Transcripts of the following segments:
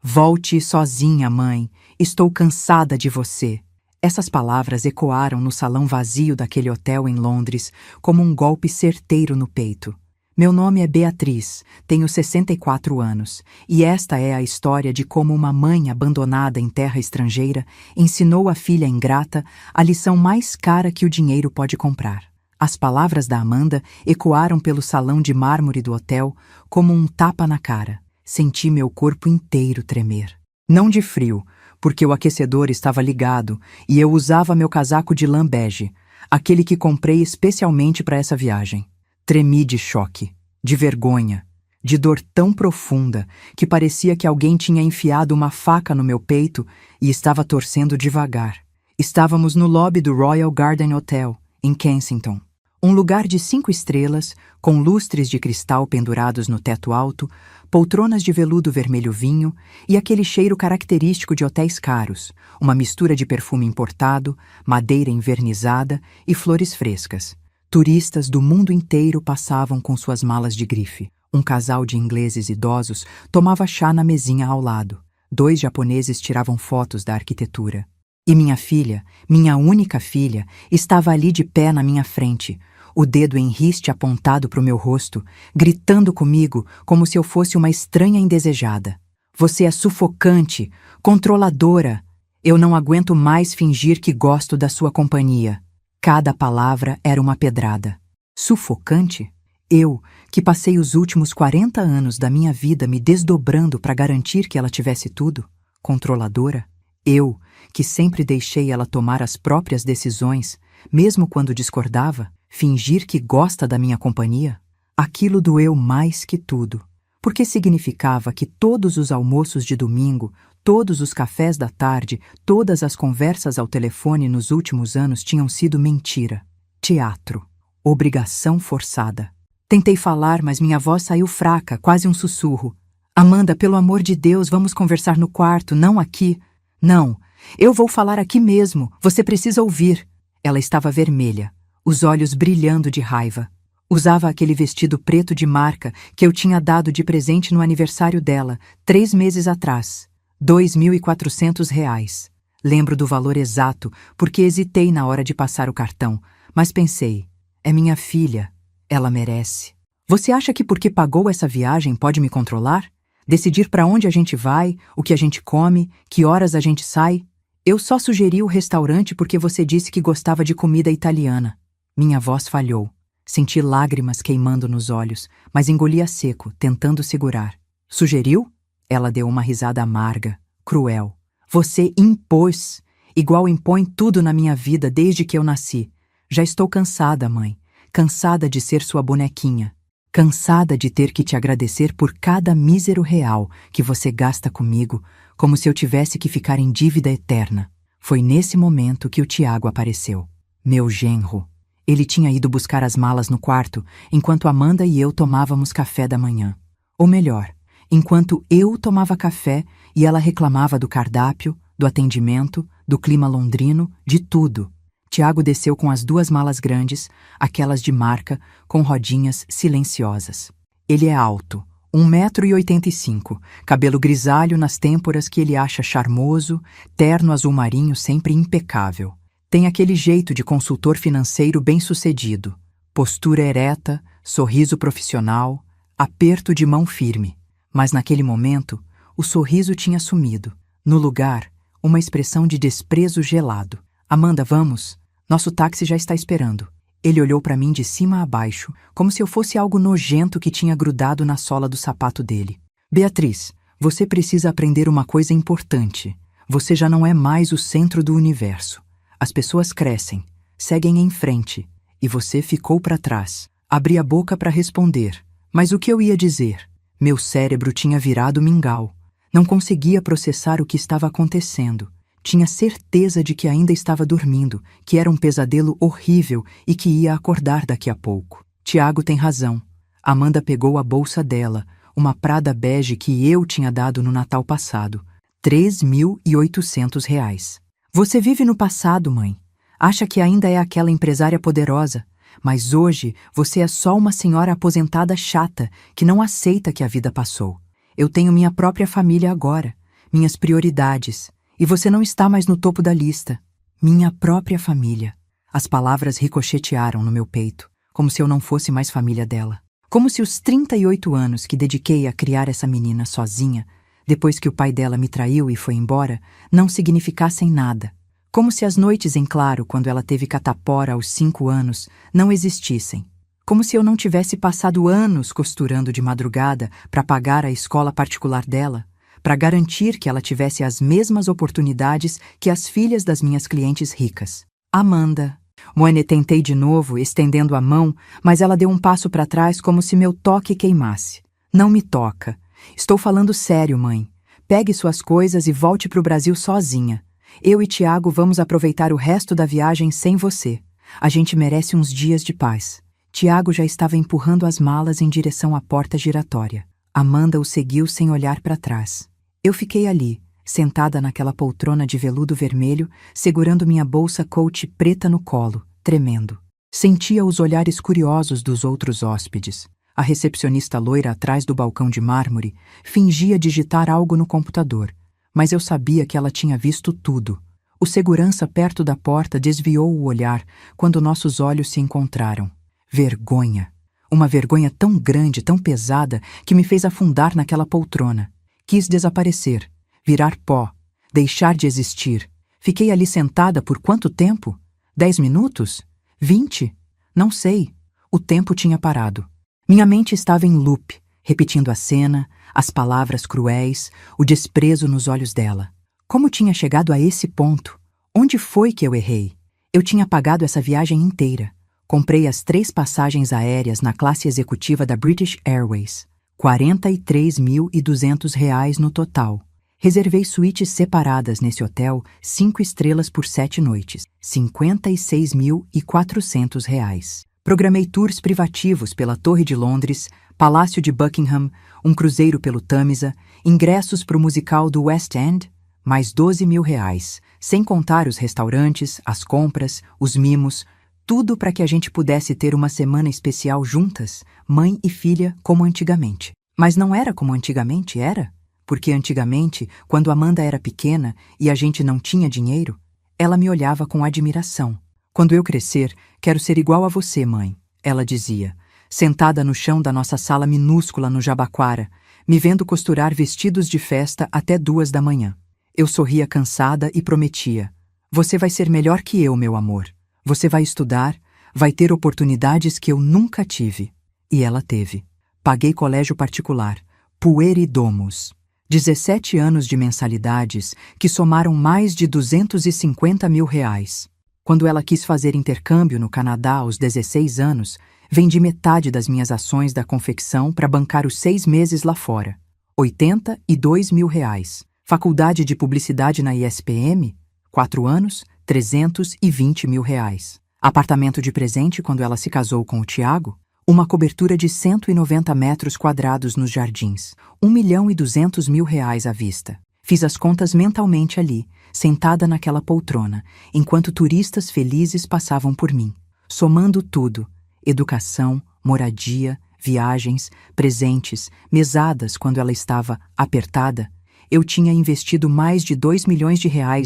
Volte sozinha, mãe. Estou cansada de você. Essas palavras ecoaram no salão vazio daquele hotel em Londres como um golpe certeiro no peito. Meu nome é Beatriz, tenho 64 anos, e esta é a história de como uma mãe abandonada em terra estrangeira ensinou a filha ingrata a lição mais cara que o dinheiro pode comprar. As palavras da Amanda ecoaram pelo salão de mármore do hotel como um tapa na cara. Senti meu corpo inteiro tremer. Não de frio, porque o aquecedor estava ligado e eu usava meu casaco de lã bege, aquele que comprei especialmente para essa viagem. Tremi de choque, de vergonha, de dor tão profunda que parecia que alguém tinha enfiado uma faca no meu peito e estava torcendo devagar. Estávamos no lobby do Royal Garden Hotel, em Kensington. Um lugar de 5 estrelas, com lustres de cristal pendurados no teto alto, poltronas de veludo vermelho vinho e aquele cheiro característico de hotéis caros, uma mistura de perfume importado, madeira envernizada e flores frescas. Turistas do mundo inteiro passavam com suas malas de grife. Um casal de ingleses idosos tomava chá na mesinha ao lado. 2 japoneses tiravam fotos da arquitetura. E minha filha, minha única filha, estava ali de pé na minha frente, o dedo em riste apontado para o meu rosto, gritando comigo como se eu fosse uma estranha indesejada. Você é sufocante, controladora. Eu não aguento mais fingir que gosto da sua companhia. Cada palavra era uma pedrada. Sufocante? Eu, que passei os últimos 40 anos da minha vida me desdobrando para garantir que ela tivesse tudo? Controladora? Eu, que sempre deixei ela tomar as próprias decisões, mesmo quando discordava? Fingir que gosta da minha companhia? Aquilo doeu mais que tudo, porque significava que todos os almoços de domingo, todos os cafés da tarde, todas as conversas ao telefone nos últimos anos tinham sido mentira, teatro, obrigação forçada. Tentei falar, mas minha voz saiu fraca, quase um sussurro. Amanda, pelo amor de Deus, vamos conversar no quarto, não aqui. Não, eu vou falar aqui mesmo, você precisa ouvir. Ela estava vermelha, os olhos brilhando de raiva. Usava aquele vestido preto de marca que eu tinha dado de presente no aniversário dela, 3 meses atrás. R$ 2.400. Lembro do valor exato, porque hesitei na hora de passar o cartão, mas pensei, é minha filha, ela merece. Você acha que porque pagou essa viagem pode me controlar? Decidir para onde a gente vai, o que a gente come, que horas a gente sai? Eu só sugeri o restaurante porque você disse que gostava de comida italiana. Minha voz falhou. Senti lágrimas queimando nos olhos, mas engoli a seco, tentando segurar. Sugeriu? Ela deu uma risada amarga, cruel. Você impôs, igual impõe tudo na minha vida desde que eu nasci. Já estou cansada, mãe. Cansada de ser sua bonequinha. Cansada de ter que te agradecer por cada mísero real que você gasta comigo, como se eu tivesse que ficar em dívida eterna. Foi nesse momento que o Tiago apareceu. Meu genro. Ele tinha ido buscar as malas no quarto, enquanto Amanda e eu tomávamos café da manhã. Ou melhor, enquanto eu tomava café e ela reclamava do cardápio, do atendimento, do clima londrino, de tudo. Tiago desceu com as 2 malas grandes, aquelas de marca, com rodinhas silenciosas. Ele é alto, 1,85 m, cabelo grisalho nas têmporas que ele acha charmoso, terno azul marinho sempre impecável. Tem aquele jeito de consultor financeiro bem-sucedido, postura ereta, sorriso profissional, aperto de mão firme. Mas naquele momento, o sorriso tinha sumido. No lugar, uma expressão de desprezo gelado. Amanda, vamos. Nosso táxi já está esperando. Ele olhou para mim de cima a baixo, como se eu fosse algo nojento que tinha grudado na sola do sapato dele. Beatriz, você precisa aprender uma coisa importante. Você já não é mais o centro do universo. As pessoas crescem, seguem em frente, e você ficou para trás. Abri a boca para responder, mas o que eu ia dizer? Meu cérebro tinha virado mingau. Não conseguia processar o que estava acontecendo. Tinha certeza de que ainda estava dormindo, que era um pesadelo horrível e que ia acordar daqui a pouco. Tiago tem razão. Amanda pegou a bolsa dela, uma Prada bege que eu tinha dado no Natal passado. R$ 3.800. Você vive no passado, mãe. Acha que ainda é aquela empresária poderosa, mas hoje você é só uma senhora aposentada chata que não aceita que a vida passou. Eu tenho minha própria família agora. minhas prioridades, e você não está mais no topo da lista. Minha própria família. As palavras ricochetearam no meu peito, como se eu não fosse mais família dela. Como se os 38 anos que dediquei a criar essa menina sozinha, depois que o pai dela me traiu e foi embora, não significassem nada. Como se as noites em claro, quando ela teve catapora aos 5 anos, não existissem. Como se eu não tivesse passado anos costurando de madrugada para pagar a escola particular dela, para garantir que ela tivesse as mesmas oportunidades que as filhas das minhas clientes ricas. Amanda. Moene, tentei de novo, estendendo a mão, mas ela deu um passo para trás como se meu toque queimasse. Não me toca. Estou falando sério, mãe. Pegue suas coisas e volte para o Brasil sozinha. Eu e Tiago vamos aproveitar o resto da viagem sem você. A gente merece uns dias de paz. Tiago já estava empurrando as malas em direção à porta giratória. Amanda o seguiu sem olhar para trás. Eu fiquei ali, sentada naquela poltrona de veludo vermelho, segurando minha bolsa Coach preta no colo, tremendo. Sentia os olhares curiosos dos outros hóspedes. A recepcionista loira atrás do balcão de mármore fingia digitar algo no computador, mas eu sabia que ela tinha visto tudo. O segurança perto da porta desviou o olhar quando nossos olhos se encontraram. Vergonha. Uma vergonha tão grande, tão pesada, que me fez afundar naquela poltrona. Quis desaparecer, virar pó, deixar de existir. Fiquei ali sentada por quanto tempo? 10 minutos? 20? Não sei. O tempo tinha parado. Minha mente estava em loop, repetindo a cena, as palavras cruéis, o desprezo nos olhos dela. Como tinha chegado a esse ponto? Onde foi que eu errei? Eu tinha pagado essa viagem inteira. Comprei as 3 passagens aéreas na classe executiva da British Airways. R$ 43.200 no total. Reservei suítes separadas nesse hotel, 5 estrelas por 7 noites. R$ 56.400. Programei tours privativos pela Torre de Londres, Palácio de Buckingham, um cruzeiro pelo Tâmisa, ingressos para o musical do West End, mais R$ 12.000, sem contar os restaurantes, as compras, os mimos, tudo para que a gente pudesse ter uma semana especial juntas, mãe e filha, como antigamente. Mas não era como antigamente, era? Porque antigamente, quando Amanda era pequena e a gente não tinha dinheiro, ela me olhava com admiração. Quando eu crescer, quero ser igual a você, mãe, ela dizia, sentada no chão da nossa sala minúscula no Jabaquara, me vendo costurar vestidos de festa até 2 da manhã. Eu sorria cansada e prometia: você vai ser melhor que eu, meu amor. Você vai estudar, vai ter oportunidades que eu nunca tive. E ela teve. Paguei colégio particular, Pueri Domus. 17 anos de mensalidades que somaram mais de R$ 250.000. Quando ela quis fazer intercâmbio no Canadá aos 16 anos, vendi metade das minhas ações da confecção para bancar os 6 meses lá fora. R$ 82.000. Faculdade de Publicidade na ISPM, 4 anos, R$ 320.000. Apartamento de presente quando ela se casou com o Tiago, uma cobertura de 190 metros quadrados nos jardins, R$ 1.200.000 à vista. Fiz as contas mentalmente ali, sentada naquela poltrona, enquanto turistas felizes passavam por mim. Somando tudo, educação, moradia, viagens, presentes, mesadas quando ela estava apertada, eu tinha investido mais de R$ 2 milhões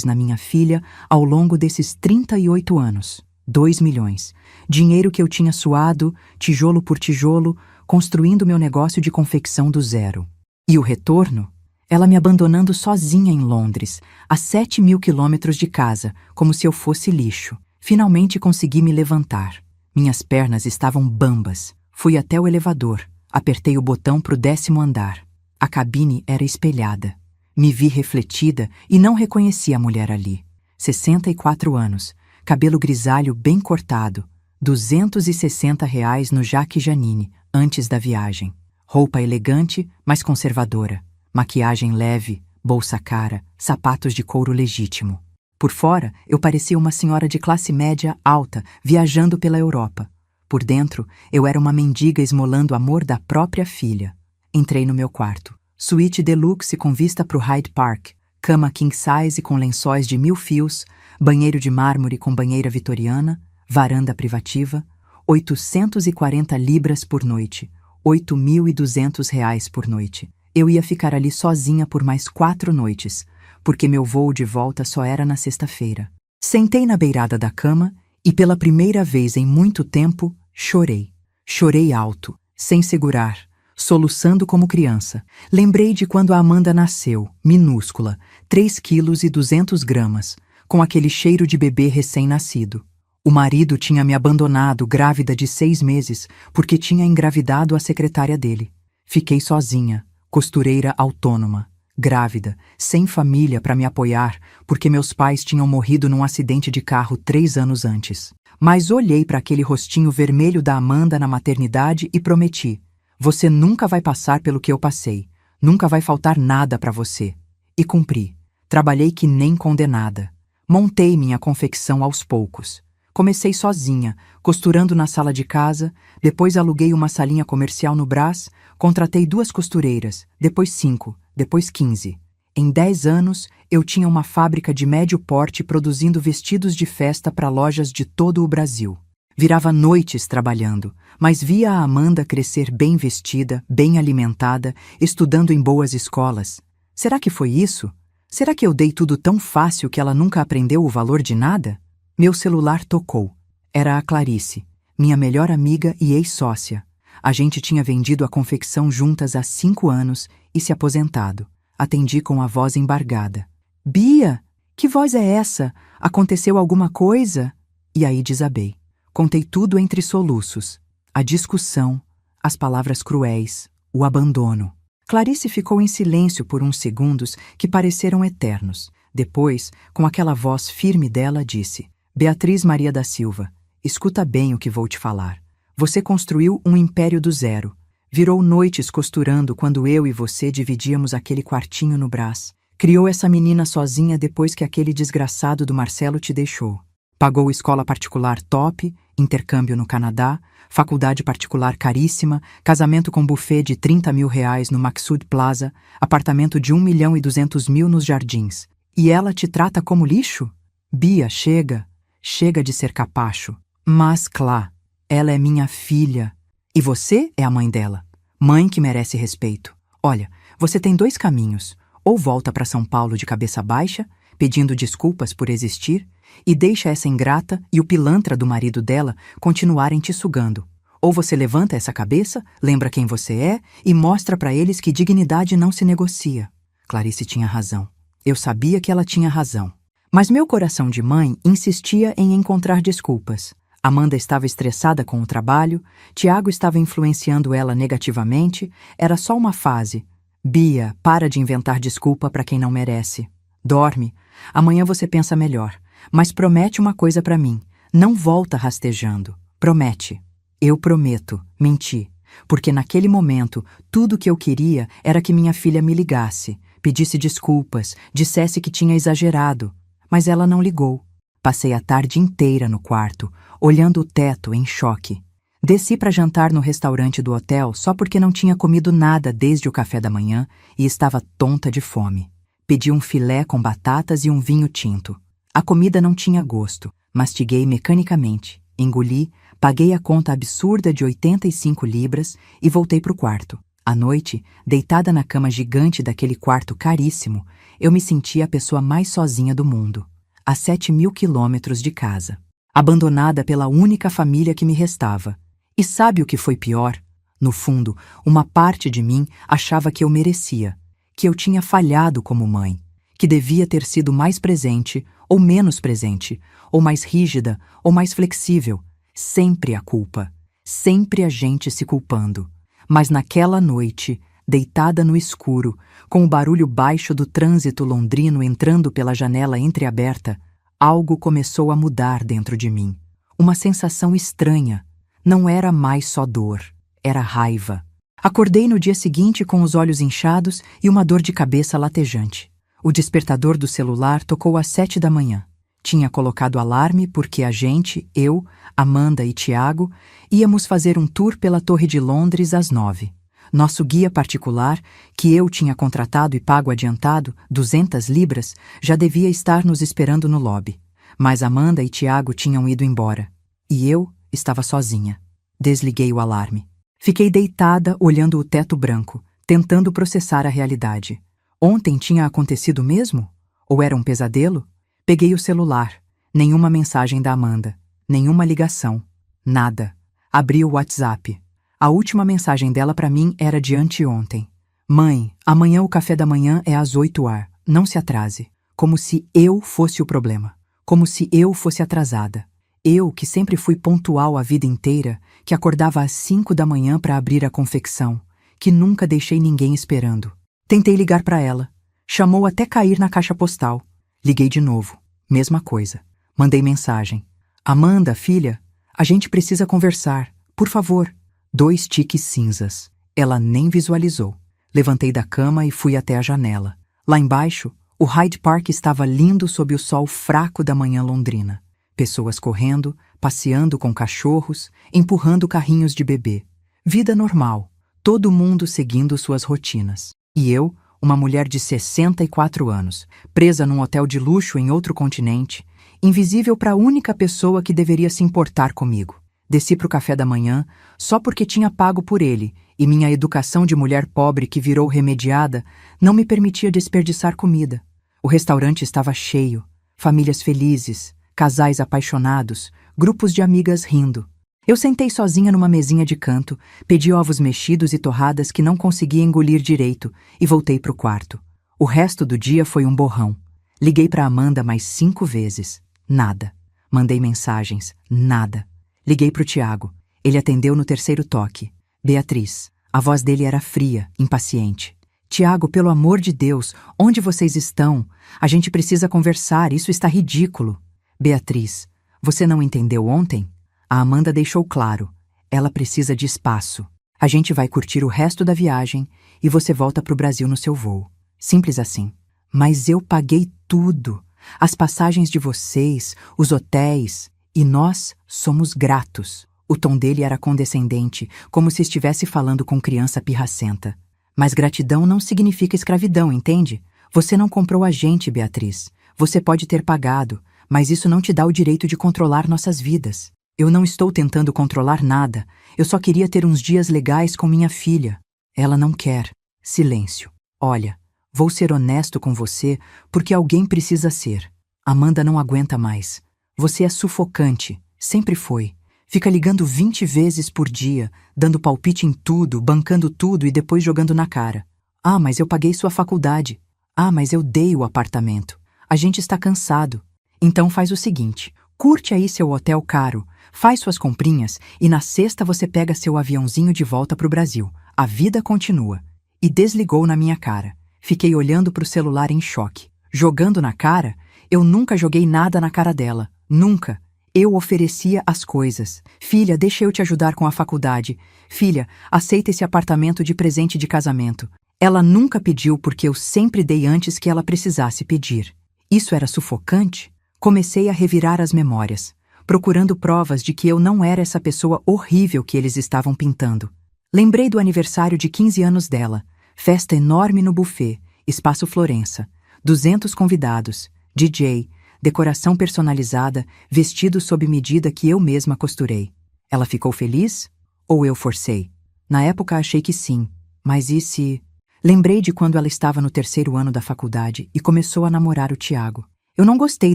na minha filha ao longo desses 38 anos. 2 milhões. Dinheiro que eu tinha suado, tijolo por tijolo, construindo meu negócio de confecção do zero. E o retorno? Ela me abandonando sozinha em Londres, a 7.000 quilômetros de casa, como se eu fosse lixo. Finalmente consegui me levantar. Minhas pernas estavam bambas. Fui até o elevador. Apertei o botão para o 10º andar. A cabine era espelhada. Me vi refletida e não reconheci a mulher ali. 64 anos, cabelo grisalho bem cortado, R$ 260 no Jacques Janine, antes da viagem. Roupa elegante, mas conservadora. Maquiagem leve, bolsa cara, sapatos de couro legítimo. Por fora, eu parecia uma senhora de classe média alta, viajando pela Europa. Por dentro, eu era uma mendiga esmolando o amor da própria filha. Entrei no meu quarto. Suíte deluxe com vista para o Hyde Park, cama king size com lençóis de 1000 fios, banheiro de mármore com banheira vitoriana, varanda privativa, 840 libras por noite, R$ 8.200 por noite. Eu ia ficar ali sozinha por mais 4 noites, porque meu voo de volta só era na sexta-feira. Sentei na beirada da cama e, pela primeira vez em muito tempo, chorei. Chorei alto, sem segurar, soluçando como criança. Lembrei de quando a Amanda nasceu, minúscula, 3 quilos e 200 gramas, com aquele cheiro de bebê recém-nascido. O marido tinha me abandonado grávida de 6 meses porque tinha engravidado a secretária dele. Fiquei sozinha, costureira autônoma, grávida, sem família para me apoiar porque meus pais tinham morrido num acidente de carro 3 anos antes. Mas olhei para aquele rostinho vermelho da Amanda na maternidade e prometi: você nunca vai passar pelo que eu passei, nunca vai faltar nada para você. E cumpri. Trabalhei que nem condenada. Montei minha confecção aos poucos. Comecei sozinha, costurando na sala de casa, depois aluguei uma salinha comercial no Brás, contratei 2 costureiras, depois 5, depois 15. Em 10 anos, eu tinha uma fábrica de médio porte produzindo vestidos de festa para lojas de todo o Brasil. Virava noites trabalhando, mas via a Amanda crescer bem vestida, bem alimentada, estudando em boas escolas. Será que foi isso? Será que eu dei tudo tão fácil que ela nunca aprendeu o valor de nada? Meu celular tocou. Era a Clarice, minha melhor amiga e ex-sócia. A gente tinha vendido a confecção juntas há 5 anos e se aposentado. Atendi com a voz embargada. Bia, que voz é essa? Aconteceu alguma coisa? E aí desabei. Contei tudo entre soluços. A discussão, as palavras cruéis, o abandono. Clarice ficou em silêncio por uns segundos que pareceram eternos. Depois, com aquela voz firme dela, disse: Beatriz Maria da Silva, escuta bem o que vou te falar. Você construiu um império do zero. Virou noites costurando quando eu e você dividíamos aquele quartinho no Brás. Criou essa menina sozinha depois que aquele desgraçado do Marcelo te deixou. Pagou escola particular top, intercâmbio no Canadá, faculdade particular caríssima, casamento com buffet de 30 mil reais no Maxud Plaza, apartamento de 1.200.000 nos Jardins. E ela te trata como lixo? Bia, chega. Chega de ser capacho. Mas, Clá, ela é minha filha. E você é a mãe dela. Mãe que merece respeito. Olha, você tem 2 caminhos. Ou volta para São Paulo de cabeça baixa, pedindo desculpas por existir, e deixa essa ingrata e o pilantra do marido dela continuarem te sugando. Ou você levanta essa cabeça, lembra quem você é e mostra para eles que dignidade não se negocia. Clarice tinha razão. Eu sabia que ela tinha razão. Mas meu coração de mãe insistia em encontrar desculpas. Amanda estava estressada com o trabalho, Tiago estava influenciando ela negativamente, era só uma fase. Bia, para de inventar desculpa para quem não merece. Dorme. Amanhã você pensa melhor. Mas promete uma coisa para mim. Não volta rastejando. Promete. Eu prometo. Menti. Porque naquele momento, tudo que eu queria era que minha filha me ligasse, pedisse desculpas, dissesse que tinha exagerado. Mas ela não ligou. Passei a tarde inteira no quarto, olhando o teto em choque. Desci para jantar no restaurante do hotel só porque não tinha comido nada desde o café da manhã e estava tonta de fome. Pedi um filé com batatas e um vinho tinto. A comida não tinha gosto. Mastiguei mecanicamente, engoli, paguei a conta absurda de 85 libras e voltei para o quarto. À noite, deitada na cama gigante daquele quarto caríssimo, eu me sentia a pessoa mais sozinha do mundo. A 7.000 quilômetros de casa. Abandonada pela única família que me restava. E sabe o que foi pior? No fundo, uma parte de mim achava que eu merecia, que eu tinha falhado como mãe, que devia ter sido mais presente ou menos presente, ou mais rígida ou mais flexível. Sempre a culpa. Sempre a gente se culpando. Mas naquela noite, deitada no escuro, com o barulho baixo do trânsito londrino entrando pela janela entreaberta, algo começou a mudar dentro de mim. Uma sensação estranha. Não era mais só dor, era raiva. Acordei no dia seguinte com os olhos inchados e uma dor de cabeça latejante. O despertador do celular tocou às 7 da manhã. Tinha colocado alarme porque a gente, eu, Amanda e Tiago, íamos fazer um tour pela Torre de Londres às 9. Nosso guia particular, que eu tinha contratado e pago adiantado, 200 libras, já devia estar nos esperando no lobby. Mas Amanda e Tiago tinham ido embora. E eu estava sozinha. Desliguei o alarme. Fiquei deitada olhando o teto branco, tentando processar a realidade. Ontem tinha acontecido mesmo? Ou era um pesadelo? Peguei o celular. Nenhuma mensagem da Amanda. Nenhuma ligação. Nada. Abri o WhatsApp. A última mensagem dela para mim era de anteontem. Mãe, amanhã o café da manhã é às 8h. Não se atrase. Como se eu fosse o problema. Como se eu fosse atrasada. Eu, que sempre fui pontual a vida inteira, que acordava às 5 da manhã para abrir a confecção, que nunca deixei ninguém esperando. Tentei ligar para ela. Chamou até cair na caixa postal. Liguei de novo. Mesma coisa. Mandei mensagem. Amanda, filha, a gente precisa conversar. Por favor. 2 tiques cinzas. Ela nem visualizou. Levantei da cama e fui até a janela. Lá embaixo, o Hyde Park estava lindo sob o sol fraco da manhã londrina. Pessoas correndo, passeando com cachorros, empurrando carrinhos de bebê. Vida normal. Todo mundo seguindo suas rotinas. E eu, uma mulher de 64 anos, presa num hotel de luxo em outro continente, invisível para a única pessoa que deveria se importar comigo. Desci para o café da manhã só porque tinha pago por ele e minha educação de mulher pobre que virou remediada não me permitia desperdiçar comida. O restaurante estava cheio, famílias felizes, casais apaixonados, grupos de amigas rindo. Eu sentei sozinha numa mesinha de canto, pedi ovos mexidos e torradas que não conseguia engolir direito e voltei para o quarto. O resto do dia foi um borrão. Liguei para Amanda mais 5 vezes. Nada. Mandei mensagens. Nada. Liguei para o Tiago. Ele atendeu no 3º toque. Beatriz. A voz dele era fria, impaciente. Tiago, pelo amor de Deus, onde vocês estão? A gente precisa conversar, isso está ridículo. Beatriz. Você não entendeu ontem? A Amanda deixou claro. Ela precisa de espaço. A gente vai curtir o resto da viagem e você volta para o Brasil no seu voo. Simples assim. Mas eu paguei tudo. As passagens de vocês, os hotéis. E nós somos gratos. O tom dele era condescendente, como se estivesse falando com criança pirracenta. Mas gratidão não significa escravidão, entende? Você não comprou a gente, Beatriz. Você pode ter pagado, mas isso não te dá o direito de controlar nossas vidas. Eu não estou tentando controlar nada. Eu só queria ter uns dias legais com minha filha. Ela não quer. Silêncio. Olha, vou ser honesto com você porque alguém precisa ser. Amanda não aguenta mais. Você é sufocante. Sempre foi. Fica ligando 20 vezes por dia, dando palpite em tudo, bancando tudo e depois jogando na cara. Ah, mas eu paguei sua faculdade. Ah, mas eu dei o apartamento. A gente está cansado. Então faz o seguinte, curte aí seu hotel caro, faz suas comprinhas e na sexta você pega seu aviãozinho de volta para o Brasil. A vida continua. E desligou na minha cara. Fiquei olhando para o celular em choque. Jogando na cara? Eu nunca joguei nada na cara dela. Nunca. Eu oferecia as coisas. Filha, deixa eu te ajudar com a faculdade. Filha, aceita esse apartamento de presente de casamento. Ela nunca pediu porque eu sempre dei antes que ela precisasse pedir. Isso era sufocante? Comecei a revirar as memórias, procurando provas de que eu não era essa pessoa horrível que eles estavam pintando. Lembrei do aniversário de 15 anos dela, festa enorme no buffet, Espaço Florença, 200 convidados, DJ, decoração personalizada, vestido sob medida que eu mesma costurei. Ela ficou feliz? Ou eu forcei? Na época achei que sim, mas e se... Lembrei de quando ela estava no 3º ano da faculdade e começou a namorar o Tiago. Eu não gostei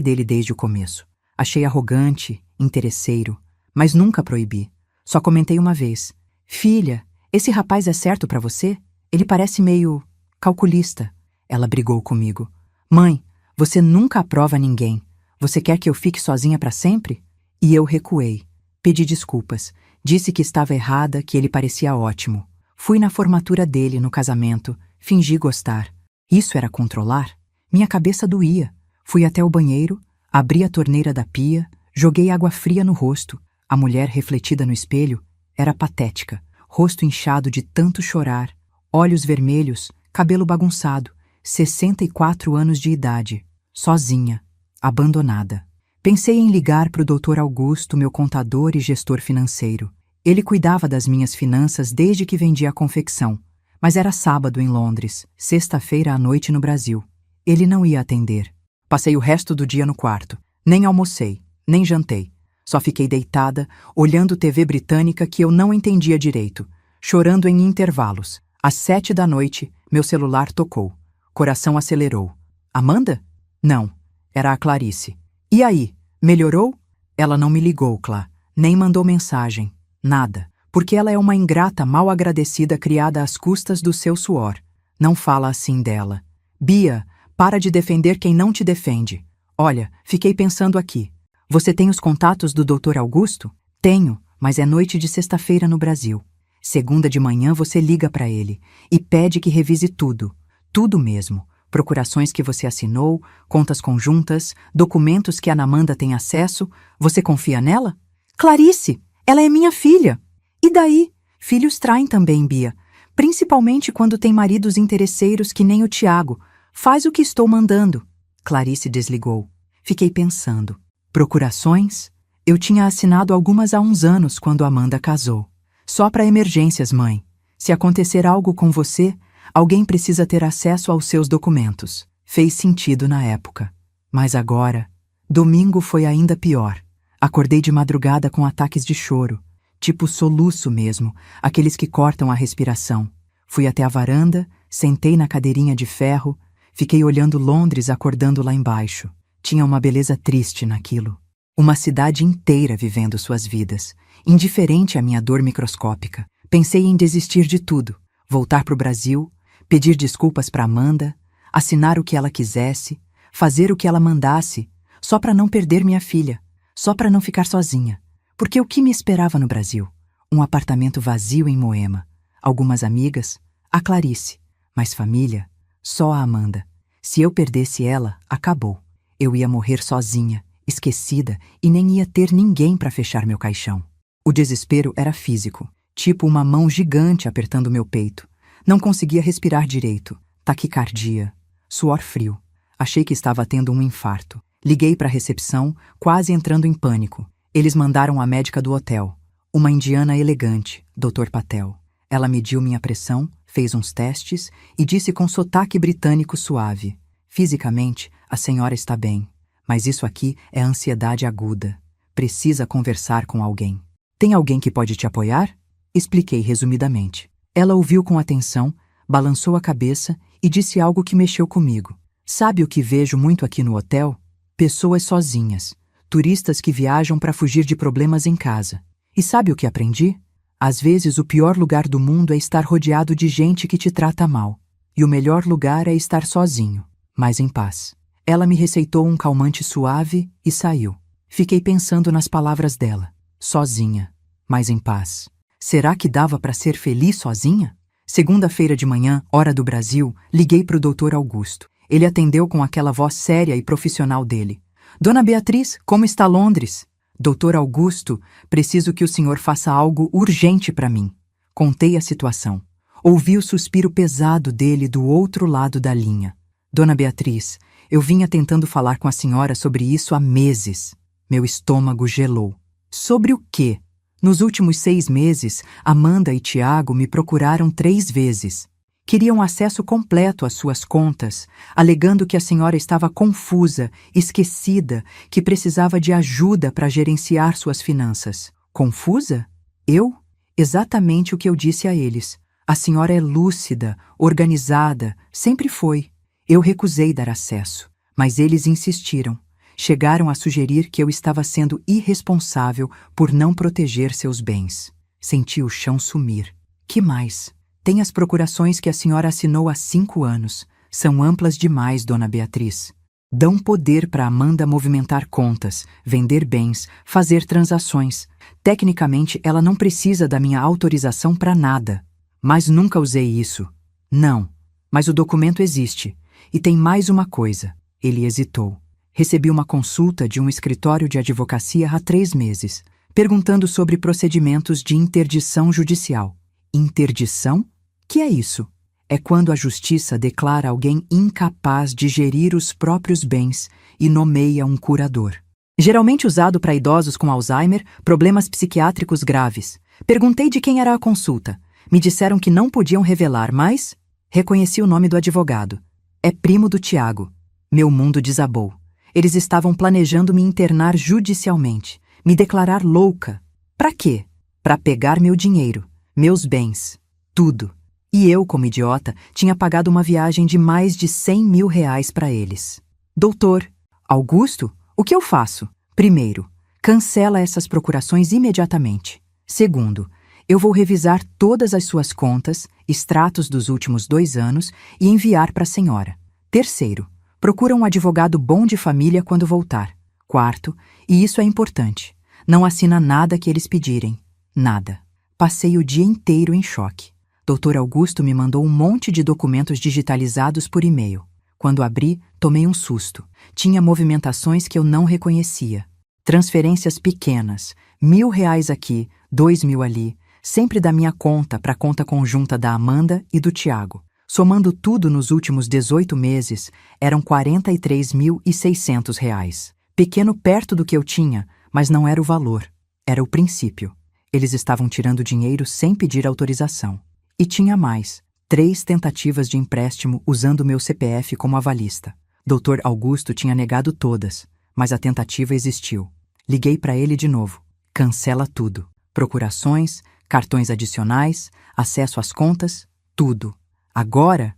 dele desde o começo. Achei arrogante, interesseiro, mas nunca proibi. Só comentei uma vez. Filha, esse rapaz é certo pra você? Ele parece meio... calculista. Ela brigou comigo. Mãe, você nunca aprova ninguém. Você quer que eu fique sozinha pra sempre? E eu recuei. Pedi desculpas. Disse que estava errada, que ele parecia ótimo. Fui na formatura dele, no casamento. Fingi gostar. Isso era controlar? Minha cabeça doía. Fui até o banheiro, abri a torneira da pia, joguei água fria no rosto. A mulher refletida no espelho era patética. Rosto inchado de tanto chorar, olhos vermelhos, cabelo bagunçado, 64 anos de idade, sozinha, abandonada. Pensei em ligar para o Dr. Augusto, meu contador e gestor financeiro. Ele cuidava das minhas finanças desde que vendi a confecção, mas era sábado em Londres, sexta-feira à noite no Brasil. Ele não ia atender. Passei o resto do dia no quarto. Nem almocei, nem jantei. Só fiquei deitada, olhando TV britânica que eu não entendia direito, chorando em intervalos. Às 7 da noite, meu celular tocou. Coração acelerou. Amanda? Não, era a Clarice. E aí, melhorou? Ela não me ligou, Clá, nem mandou mensagem, nada, porque ela é uma ingrata mal agradecida criada às custas do seu suor. Não fala assim dela. Bia, para de defender quem não te defende. Olha, fiquei pensando aqui. Você tem os contatos do Dr. Augusto? Tenho, mas é noite de sexta-feira no Brasil. Segunda de manhã você liga para ele e pede que revise tudo. Tudo mesmo. Procurações que você assinou, contas conjuntas, documentos que a Anamanda tem acesso. Você confia nela? Clarice, ela é minha filha. E daí? Filhos traem também, Bia. Principalmente quando tem maridos interesseiros que nem o Tiago. Faz o que estou mandando. Clarice desligou. Fiquei pensando. Procurações? Eu tinha assinado algumas há uns anos quando Amanda casou. Só para emergências, mãe. Se acontecer algo com você, alguém precisa ter acesso aos seus documentos. Fez sentido na época. Mas agora, domingo foi ainda pior. Acordei de madrugada com ataques de choro. Tipo soluço mesmo, aqueles que cortam a respiração. Fui até a varanda, sentei na cadeirinha de ferro, fiquei olhando Londres acordando lá embaixo. Tinha uma beleza triste naquilo. Uma cidade inteira vivendo suas vidas, indiferente à minha dor microscópica. Pensei em desistir de tudo, voltar para o Brasil, pedir desculpas para Amanda, assinar o que ela quisesse, fazer o que ela mandasse, só para não perder minha filha, só para não ficar sozinha. Porque o que me esperava no Brasil? Um apartamento vazio em Moema, algumas amigas, a Clarice, mas família, só a Amanda. Se eu perdesse ela, acabou. Eu ia morrer sozinha, esquecida, e nem ia ter ninguém para fechar meu caixão. O desespero era físico, tipo uma mão gigante apertando meu peito. Não conseguia respirar direito, taquicardia, suor frio. Achei que estava tendo um infarto. Liguei para a recepção, quase entrando em pânico. Eles mandaram a médica do hotel, uma indiana elegante, Dr. Patel. Ela mediu minha pressão, fez uns testes e disse com sotaque britânico suave: fisicamente, a senhora está bem, mas isso aqui é ansiedade aguda. Precisa conversar com alguém. Tem alguém que pode te apoiar? Expliquei resumidamente. Ela ouviu com atenção, balançou a cabeça e disse algo que mexeu comigo. Sabe o que vejo muito aqui no hotel? Pessoas sozinhas. Turistas que viajam para fugir de problemas em casa. E sabe o que aprendi? Às vezes o pior lugar do mundo é estar rodeado de gente que te trata mal. E o melhor lugar é estar sozinho, mas em paz. Ela me receitou um calmante suave e saiu. Fiquei pensando nas palavras dela. Sozinha, mas em paz. Será que dava para ser feliz sozinha? Segunda-feira de manhã, hora do Brasil, liguei para o Dr. Augusto. Ele atendeu com aquela voz séria e profissional dele. Dona Beatriz, como está Londres? Doutor Augusto, preciso que o senhor faça algo urgente para mim. Contei a situação. Ouvi o suspiro pesado dele do outro lado da linha. Dona Beatriz, eu vinha tentando falar com a senhora sobre isso há meses. Meu estômago gelou. Sobre o quê? Nos últimos 6 meses, Amanda e Tiago me procuraram 3 vezes. Queriam acesso completo às suas contas, alegando que a senhora estava confusa, esquecida, que precisava de ajuda para gerenciar suas finanças. Confusa? Eu? Exatamente o que eu disse a eles. A senhora é lúcida, organizada, sempre foi. Eu recusei dar acesso, mas eles insistiram. Chegaram a sugerir que eu estava sendo irresponsável por não proteger seus bens. Senti o chão sumir. Que mais? Tem as procurações que a senhora assinou há 5 anos. São amplas demais, dona Beatriz. Dão poder para Amanda movimentar contas, vender bens, fazer transações. Tecnicamente, ela não precisa da minha autorização para nada. Mas nunca usei isso. Não, mas o documento existe. E tem mais uma coisa. Ele hesitou. Recebi uma consulta de um escritório de advocacia há 3 meses, perguntando sobre procedimentos de interdição judicial. Interdição? Que é isso? É quando a justiça declara alguém incapaz de gerir os próprios bens e nomeia um curador. Geralmente usado para idosos com Alzheimer, problemas psiquiátricos graves. Perguntei de quem era a consulta. Me disseram que não podiam revelar, mas... Reconheci o nome do advogado. É primo do Tiago. Meu mundo desabou. Eles estavam planejando me internar judicialmente, me declarar louca. Pra quê? Pra pegar meu dinheiro, meus bens, tudo. E eu, como idiota, tinha pagado uma viagem de mais de 100 mil reais para eles. Doutor Augusto, o que eu faço? Primeiro, cancela essas procurações imediatamente. Segundo, eu vou revisar todas as suas contas, extratos dos últimos 2 anos e enviar para a senhora. Terceiro, procura um advogado bom de família quando voltar. Quarto, e isso é importante, não assina nada que eles pedirem. Nada. Passei o dia inteiro em choque. Dr. Augusto me mandou um monte de documentos digitalizados por e-mail. Quando abri, tomei um susto. Tinha movimentações que eu não reconhecia. Transferências pequenas, 1.000 reais aqui, 2.000 ali, sempre da minha conta para a conta conjunta da Amanda e do Tiago. Somando tudo nos últimos 18 meses, eram 43.600 reais. Pequeno perto do que eu tinha, mas não era o valor, era o princípio. Eles estavam tirando dinheiro sem pedir autorização. E tinha mais, 3 tentativas de empréstimo usando meu CPF como avalista. Dr. Augusto tinha negado todas, mas a tentativa existiu. Liguei para ele de novo. Cancela tudo. Procurações, cartões adicionais, acesso às contas, tudo. Agora.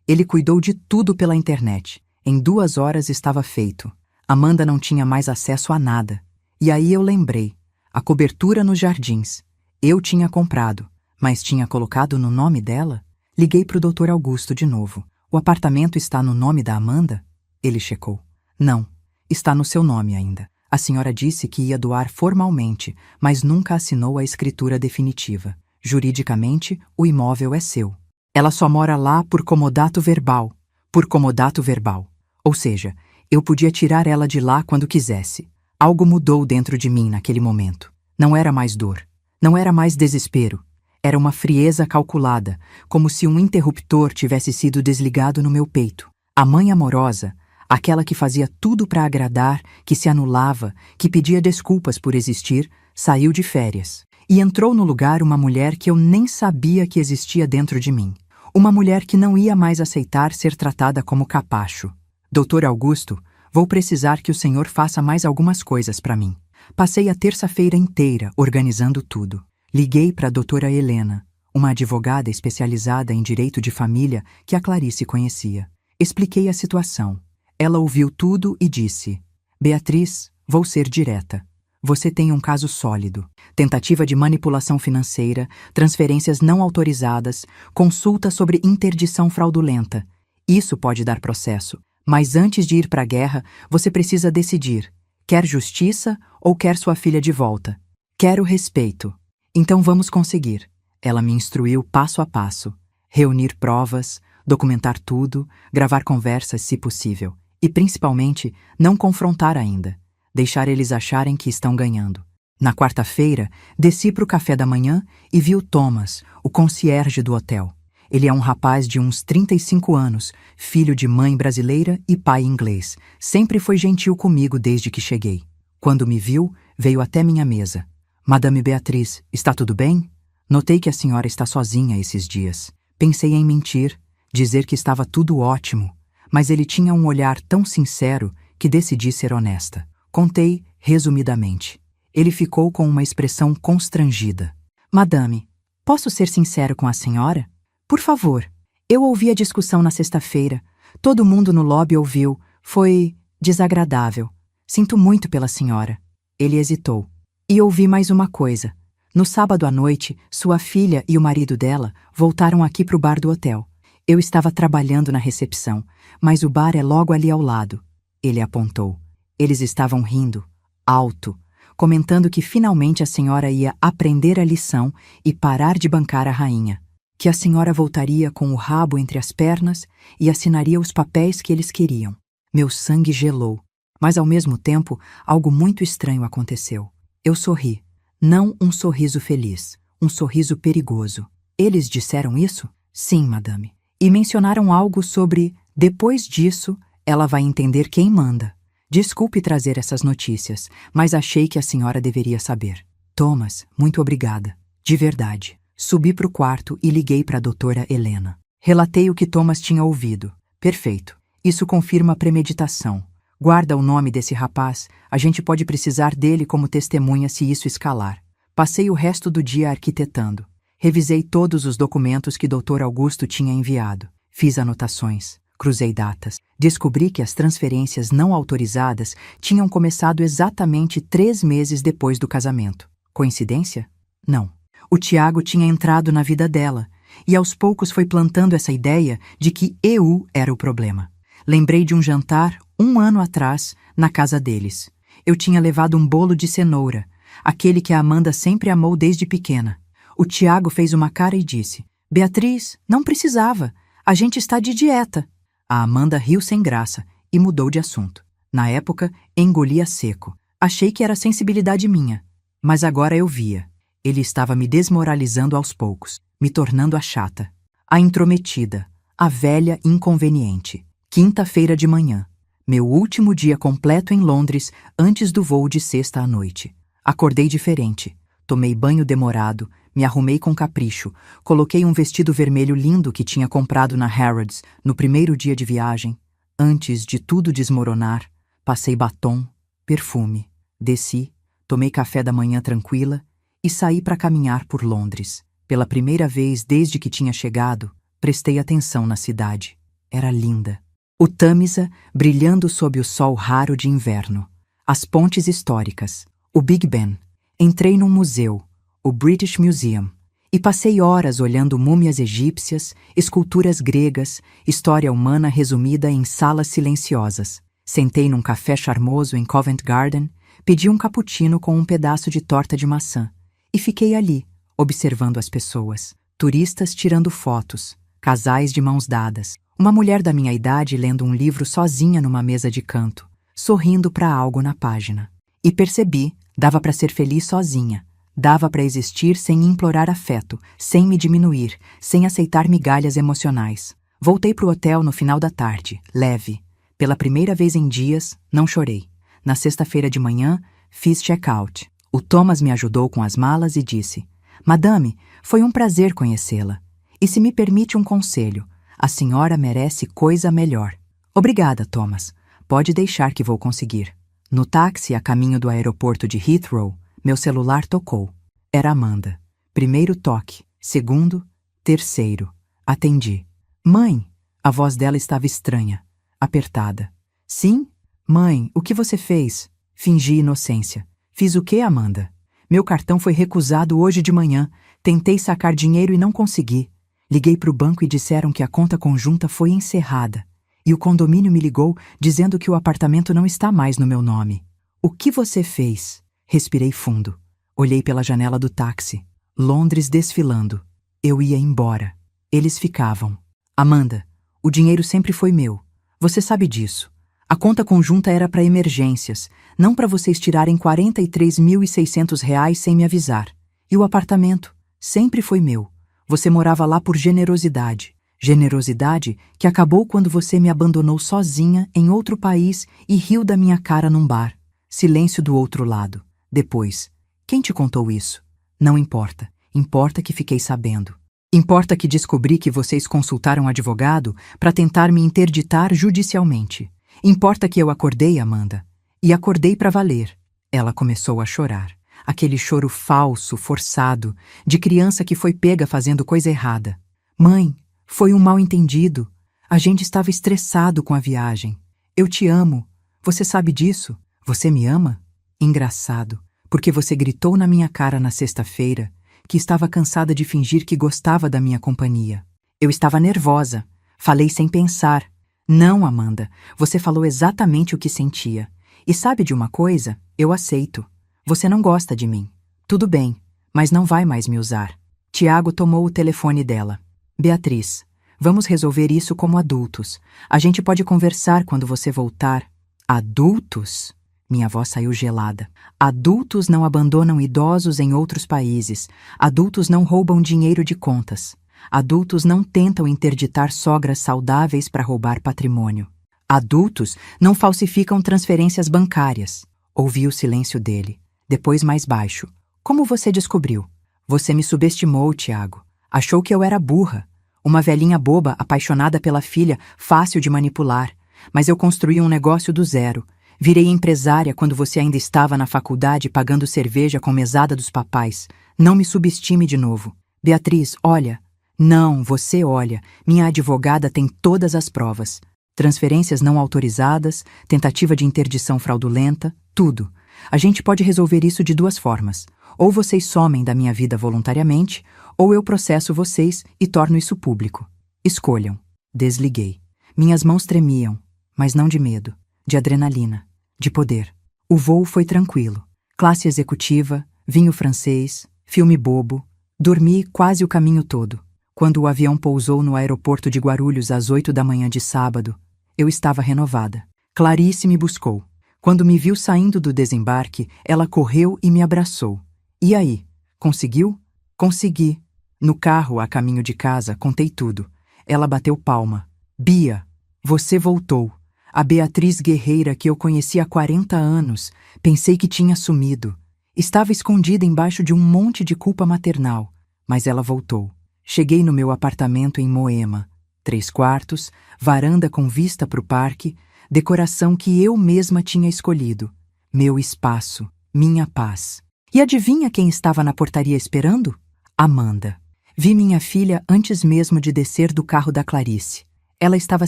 Ele cuidou de tudo pela internet. Em 2 horas estava feito. Amanda não tinha mais acesso a nada. E aí eu lembrei. A cobertura nos jardins. Eu tinha comprado, mas tinha colocado no nome dela? Liguei para o Dr. Augusto de novo. O apartamento está no nome da Amanda? Ele checou. Não, está no seu nome ainda. A senhora disse que ia doar formalmente, mas nunca assinou a escritura definitiva. Juridicamente, o imóvel é seu. Ela só mora lá por comodato verbal. Por comodato verbal. Ou seja, eu podia tirar ela de lá quando quisesse. Algo mudou dentro de mim naquele momento. Não era mais dor. Não era mais desespero. Era uma frieza calculada, como se um interruptor tivesse sido desligado no meu peito. A mãe amorosa, aquela que fazia tudo para agradar, que se anulava, que pedia desculpas por existir, saiu de férias. E entrou no lugar uma mulher que eu nem sabia que existia dentro de mim. Uma mulher que não ia mais aceitar ser tratada como capacho. Dr. Augusto, vou precisar que o senhor faça mais algumas coisas para mim. Passei a terça-feira inteira organizando tudo. Liguei para a doutora Helena, uma advogada especializada em direito de família que a Clarice conhecia. Expliquei a situação. Ela ouviu tudo e disse: Beatriz, vou ser direta. Você tem um caso sólido. Tentativa de manipulação financeira, transferências não autorizadas, consulta sobre interdição fraudulenta. Isso pode dar processo. Mas antes de ir para a guerra, você precisa decidir. Quer justiça ou quer sua filha de volta? Quero respeito. Então vamos conseguir. Ela me instruiu passo a passo. Reunir provas, documentar tudo, gravar conversas se possível. E principalmente, não confrontar ainda. Deixar eles acharem que estão ganhando. Na quarta-feira, desci para o café da manhã e vi o Thomas, o concierge do hotel. Ele é um rapaz de uns 35 anos, filho de mãe brasileira e pai inglês. Sempre foi gentil comigo desde que cheguei. Quando me viu, veio até minha mesa. Madame Beatriz, está tudo bem? Notei que a senhora está sozinha esses dias. Pensei em mentir, dizer que estava tudo ótimo, mas ele tinha um olhar tão sincero que decidi ser honesta. Contei resumidamente. Ele ficou com uma expressão constrangida. Madame, posso ser sincero com a senhora? Por favor. Eu ouvi a discussão na sexta-feira. Todo mundo no lobby ouviu. Foi desagradável. Sinto muito pela senhora. Ele hesitou. E ouvi mais uma coisa. No sábado à noite, sua filha e o marido dela voltaram aqui para o bar do hotel. Eu estava trabalhando na recepção, mas o bar é logo ali ao lado. Ele apontou. Eles estavam rindo, alto, comentando que finalmente a senhora ia aprender a lição e parar de bancar a rainha. Que a senhora voltaria com o rabo entre as pernas e assinaria os papéis que eles queriam. Meu sangue gelou, mas ao mesmo tempo algo muito estranho aconteceu. Eu sorri. Não um sorriso feliz, um sorriso perigoso. Eles disseram isso? Sim, madame. E mencionaram algo sobre, depois disso, ela vai entender quem manda. Desculpe trazer essas notícias, mas achei que a senhora deveria saber. Thomas, muito obrigada. De verdade. Subi para o quarto e liguei para a doutora Helena. Relatei o que Thomas tinha ouvido. Perfeito. Isso confirma a premeditação. Guarda o nome desse rapaz, a gente pode precisar dele como testemunha se isso escalar. Passei o resto do dia arquitetando. Revisei todos os documentos que Dr. Augusto tinha enviado. Fiz anotações, cruzei datas. Descobri que as transferências não autorizadas tinham começado exatamente 3 meses depois do casamento. Coincidência? Não. O Tiago tinha entrado na vida dela e aos poucos foi plantando essa ideia de que eu era o problema. Lembrei de um jantar 1 ano atrás na casa deles. Eu tinha levado um bolo de cenoura, aquele que a Amanda sempre amou desde pequena. O Tiago fez uma cara e disse: Beatriz, não precisava. A gente está de dieta. A Amanda riu sem graça e mudou de assunto. Na época, engoli a seco. Achei que era sensibilidade minha. Mas agora eu via. Ele estava me desmoralizando aos poucos, me tornando a chata, a intrometida, a velha inconveniente. Quinta-feira de manhã. Meu último dia completo em Londres antes do voo de sexta à noite. Acordei diferente. Tomei banho demorado, me arrumei com capricho, coloquei um vestido vermelho lindo que tinha comprado na Harrods no primeiro dia de viagem. Antes de tudo desmoronar, passei batom, perfume, desci, tomei café da manhã tranquila e saí para caminhar por Londres. Pela primeira vez desde que tinha chegado, prestei atenção na cidade. Era linda. O Tâmisa brilhando sob o sol raro de inverno. As pontes históricas. O Big Ben. Entrei num museu, o British Museum, e passei horas olhando múmias egípcias, esculturas gregas, história humana resumida em salas silenciosas. Sentei num café charmoso em Covent Garden, pedi um cappuccino com um pedaço de torta de maçã e fiquei ali, observando as pessoas. Turistas tirando fotos, casais de mãos dadas, uma mulher da minha idade lendo um livro sozinha numa mesa de canto, sorrindo para algo na página. E percebi, dava para ser feliz sozinha. Dava para existir sem implorar afeto, sem me diminuir, sem aceitar migalhas emocionais. Voltei pro hotel no final da tarde, leve. Pela primeira vez em dias, não chorei. Na sexta-feira de manhã, fiz check-out. O Thomas me ajudou com as malas e disse: Madame, foi um prazer conhecê-la. E se me permite um conselho, a senhora merece coisa melhor. Obrigada, Thomas. Pode deixar que vou conseguir. No táxi a caminho do aeroporto de Heathrow, meu celular tocou. Era Amanda. Primeiro toque, segundo, terceiro. Atendi. Mãe! A voz dela estava estranha, apertada. Sim? Mãe, o que você fez? Fingi inocência. Fiz o quê, Amanda? Meu cartão foi recusado hoje de manhã. Tentei sacar dinheiro e não consegui. Liguei para o banco e disseram que a conta conjunta foi encerrada. E o condomínio me ligou dizendo que o apartamento não está mais no meu nome. O que você fez? Respirei fundo. Olhei pela janela do táxi. Londres desfilando. Eu ia embora. Eles ficavam. Amanda, o dinheiro sempre foi meu. Você sabe disso. A conta conjunta era para emergências, não para vocês tirarem R$ 43.600 sem me avisar. E o apartamento sempre foi meu. Você morava lá por generosidade. Generosidade que acabou quando você me abandonou sozinha em outro país e riu da minha cara num bar. Silêncio do outro lado. Depois, quem te contou isso? Não importa. Importa que fiquei sabendo. Importa que descobri que vocês consultaram advogado para tentar me interditar judicialmente. Importa que eu acordei, Amanda. E acordei para valer. Ela começou a chorar. Aquele choro falso, forçado, de criança que foi pega fazendo coisa errada. Mãe, foi um mal-entendido. A gente estava estressado com a viagem. Eu te amo. Você sabe disso? Você me ama? Engraçado, porque você gritou na minha cara na sexta-feira que estava cansada de fingir que gostava da minha companhia. Eu estava nervosa. Falei sem pensar. Não, Amanda, você falou exatamente o que sentia. E sabe de uma coisa? Eu aceito. Você não gosta de mim. Tudo bem, mas não vai mais me usar. Tiago tomou o telefone dela. Beatriz, vamos resolver isso como adultos. A gente pode conversar quando você voltar. Adultos? Minha voz saiu gelada. Adultos não abandonam idosos em outros países. Adultos não roubam dinheiro de contas. Adultos não tentam interditar sogras saudáveis para roubar patrimônio. Adultos não falsificam transferências bancárias. Ouvi o silêncio dele. Depois mais baixo. Como você descobriu? Você me subestimou, Tiago. Achou que eu era burra. Uma velhinha boba, apaixonada pela filha, fácil de manipular. Mas eu construí um negócio do zero. Virei empresária quando você ainda estava na faculdade pagando cerveja com mesada dos papais. Não me subestime de novo. Beatriz, olha. Não, você olha. Minha advogada tem todas as provas. Transferências não autorizadas, tentativa de interdição fraudulenta, tudo. A gente pode resolver isso de duas formas. Ou vocês somem da minha vida voluntariamente, ou eu processo vocês e torno isso público. Escolham. Desliguei. Minhas mãos tremiam, mas não de medo, de adrenalina, de poder. O voo foi tranquilo. Classe executiva, vinho francês, filme bobo. Dormi quase o caminho todo. Quando o avião pousou no aeroporto de Guarulhos às 8 da manhã de sábado, eu estava renovada. Clarice me buscou. Quando me viu saindo do desembarque, ela correu e me abraçou. E aí? Conseguiu? Consegui. No carro, a caminho de casa, contei tudo. Ela bateu palma. Bia, você voltou. A Beatriz guerreira que eu conheci há 40 anos. Pensei que tinha sumido. Estava escondida embaixo de um monte de culpa maternal. Mas ela voltou. Cheguei no meu apartamento em Moema. 3 quartos, varanda com vista para o parque, decoração que eu mesma tinha escolhido. Meu espaço, minha paz. E adivinha quem estava na portaria esperando? Amanda. Vi minha filha antes mesmo de descer do carro da Clarice. Ela estava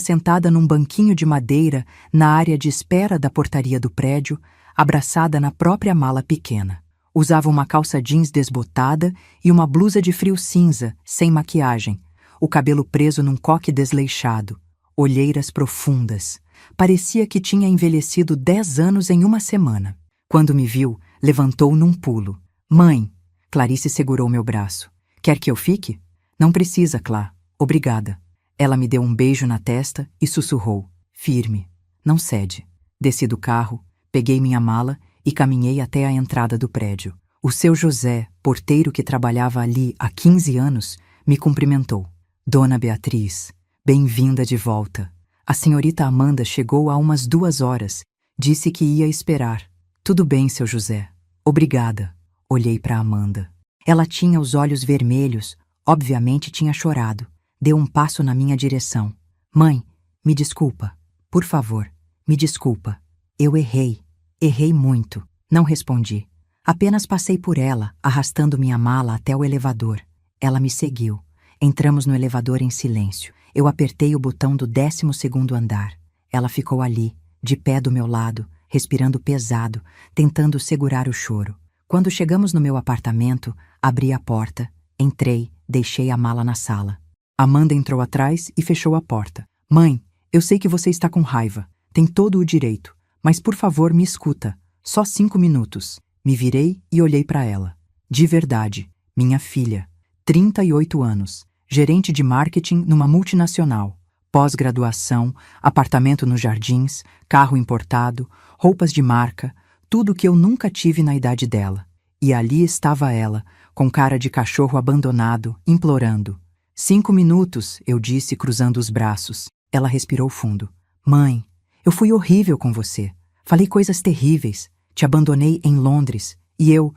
sentada num banquinho de madeira na área de espera da portaria do prédio, abraçada na própria mala pequena. Usava uma calça jeans desbotada e uma blusa de frio cinza, sem maquiagem, o cabelo preso num coque desleixado, olheiras profundas. Parecia que tinha envelhecido 10 anos em uma semana. Quando me viu, levantou num pulo. Mãe! Clarice segurou meu braço. Quer que eu fique? Não precisa, Clá. Obrigada. Ela me deu um beijo na testa e sussurrou. Firme. Não cede. Desci do carro, peguei minha mala e caminhei até a entrada do prédio. O seu José, porteiro que trabalhava ali há 15 anos, me cumprimentou. Dona Beatriz, bem-vinda de volta. A senhorita Amanda chegou há umas 2 horas. Disse que ia esperar. Tudo bem, seu José. Obrigada. Olhei para Amanda. Ela tinha os olhos vermelhos, obviamente tinha chorado. Deu um passo na minha direção. Mãe, me desculpa. Por favor, me desculpa. Eu errei. Errei muito. Não respondi. Apenas passei por ela, arrastando minha mala até o elevador. Ela me seguiu. Entramos no elevador em silêncio. Eu apertei o botão do 12º andar. Ela ficou ali, de pé do meu lado, respirando pesado, tentando segurar o choro. Quando chegamos no meu apartamento, abri a porta, entrei, deixei a mala na sala. Amanda entrou atrás e fechou a porta. Mãe, eu sei que você está com raiva. Tem todo o direito. Mas por favor, me escuta. Só 5 minutos. Me virei e olhei para ela. De verdade, minha filha. 38 anos. Gerente de marketing numa multinacional. Pós-graduação, apartamento nos Jardins, carro importado, roupas de marca, tudo que eu nunca tive na idade dela. E ali estava ela, com cara de cachorro abandonado, implorando. 5 minutos, eu disse, cruzando os braços. Ela respirou fundo. Mãe, eu fui horrível com você. Falei coisas terríveis. Te abandonei em Londres. E eu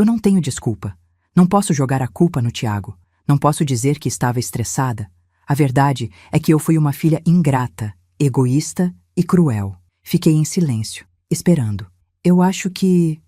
não tenho desculpa. Não posso jogar a culpa no Tiago. Não posso dizer que estava estressada. A verdade é que eu fui uma filha ingrata, egoísta e cruel. Fiquei em silêncio, esperando. Eu acho que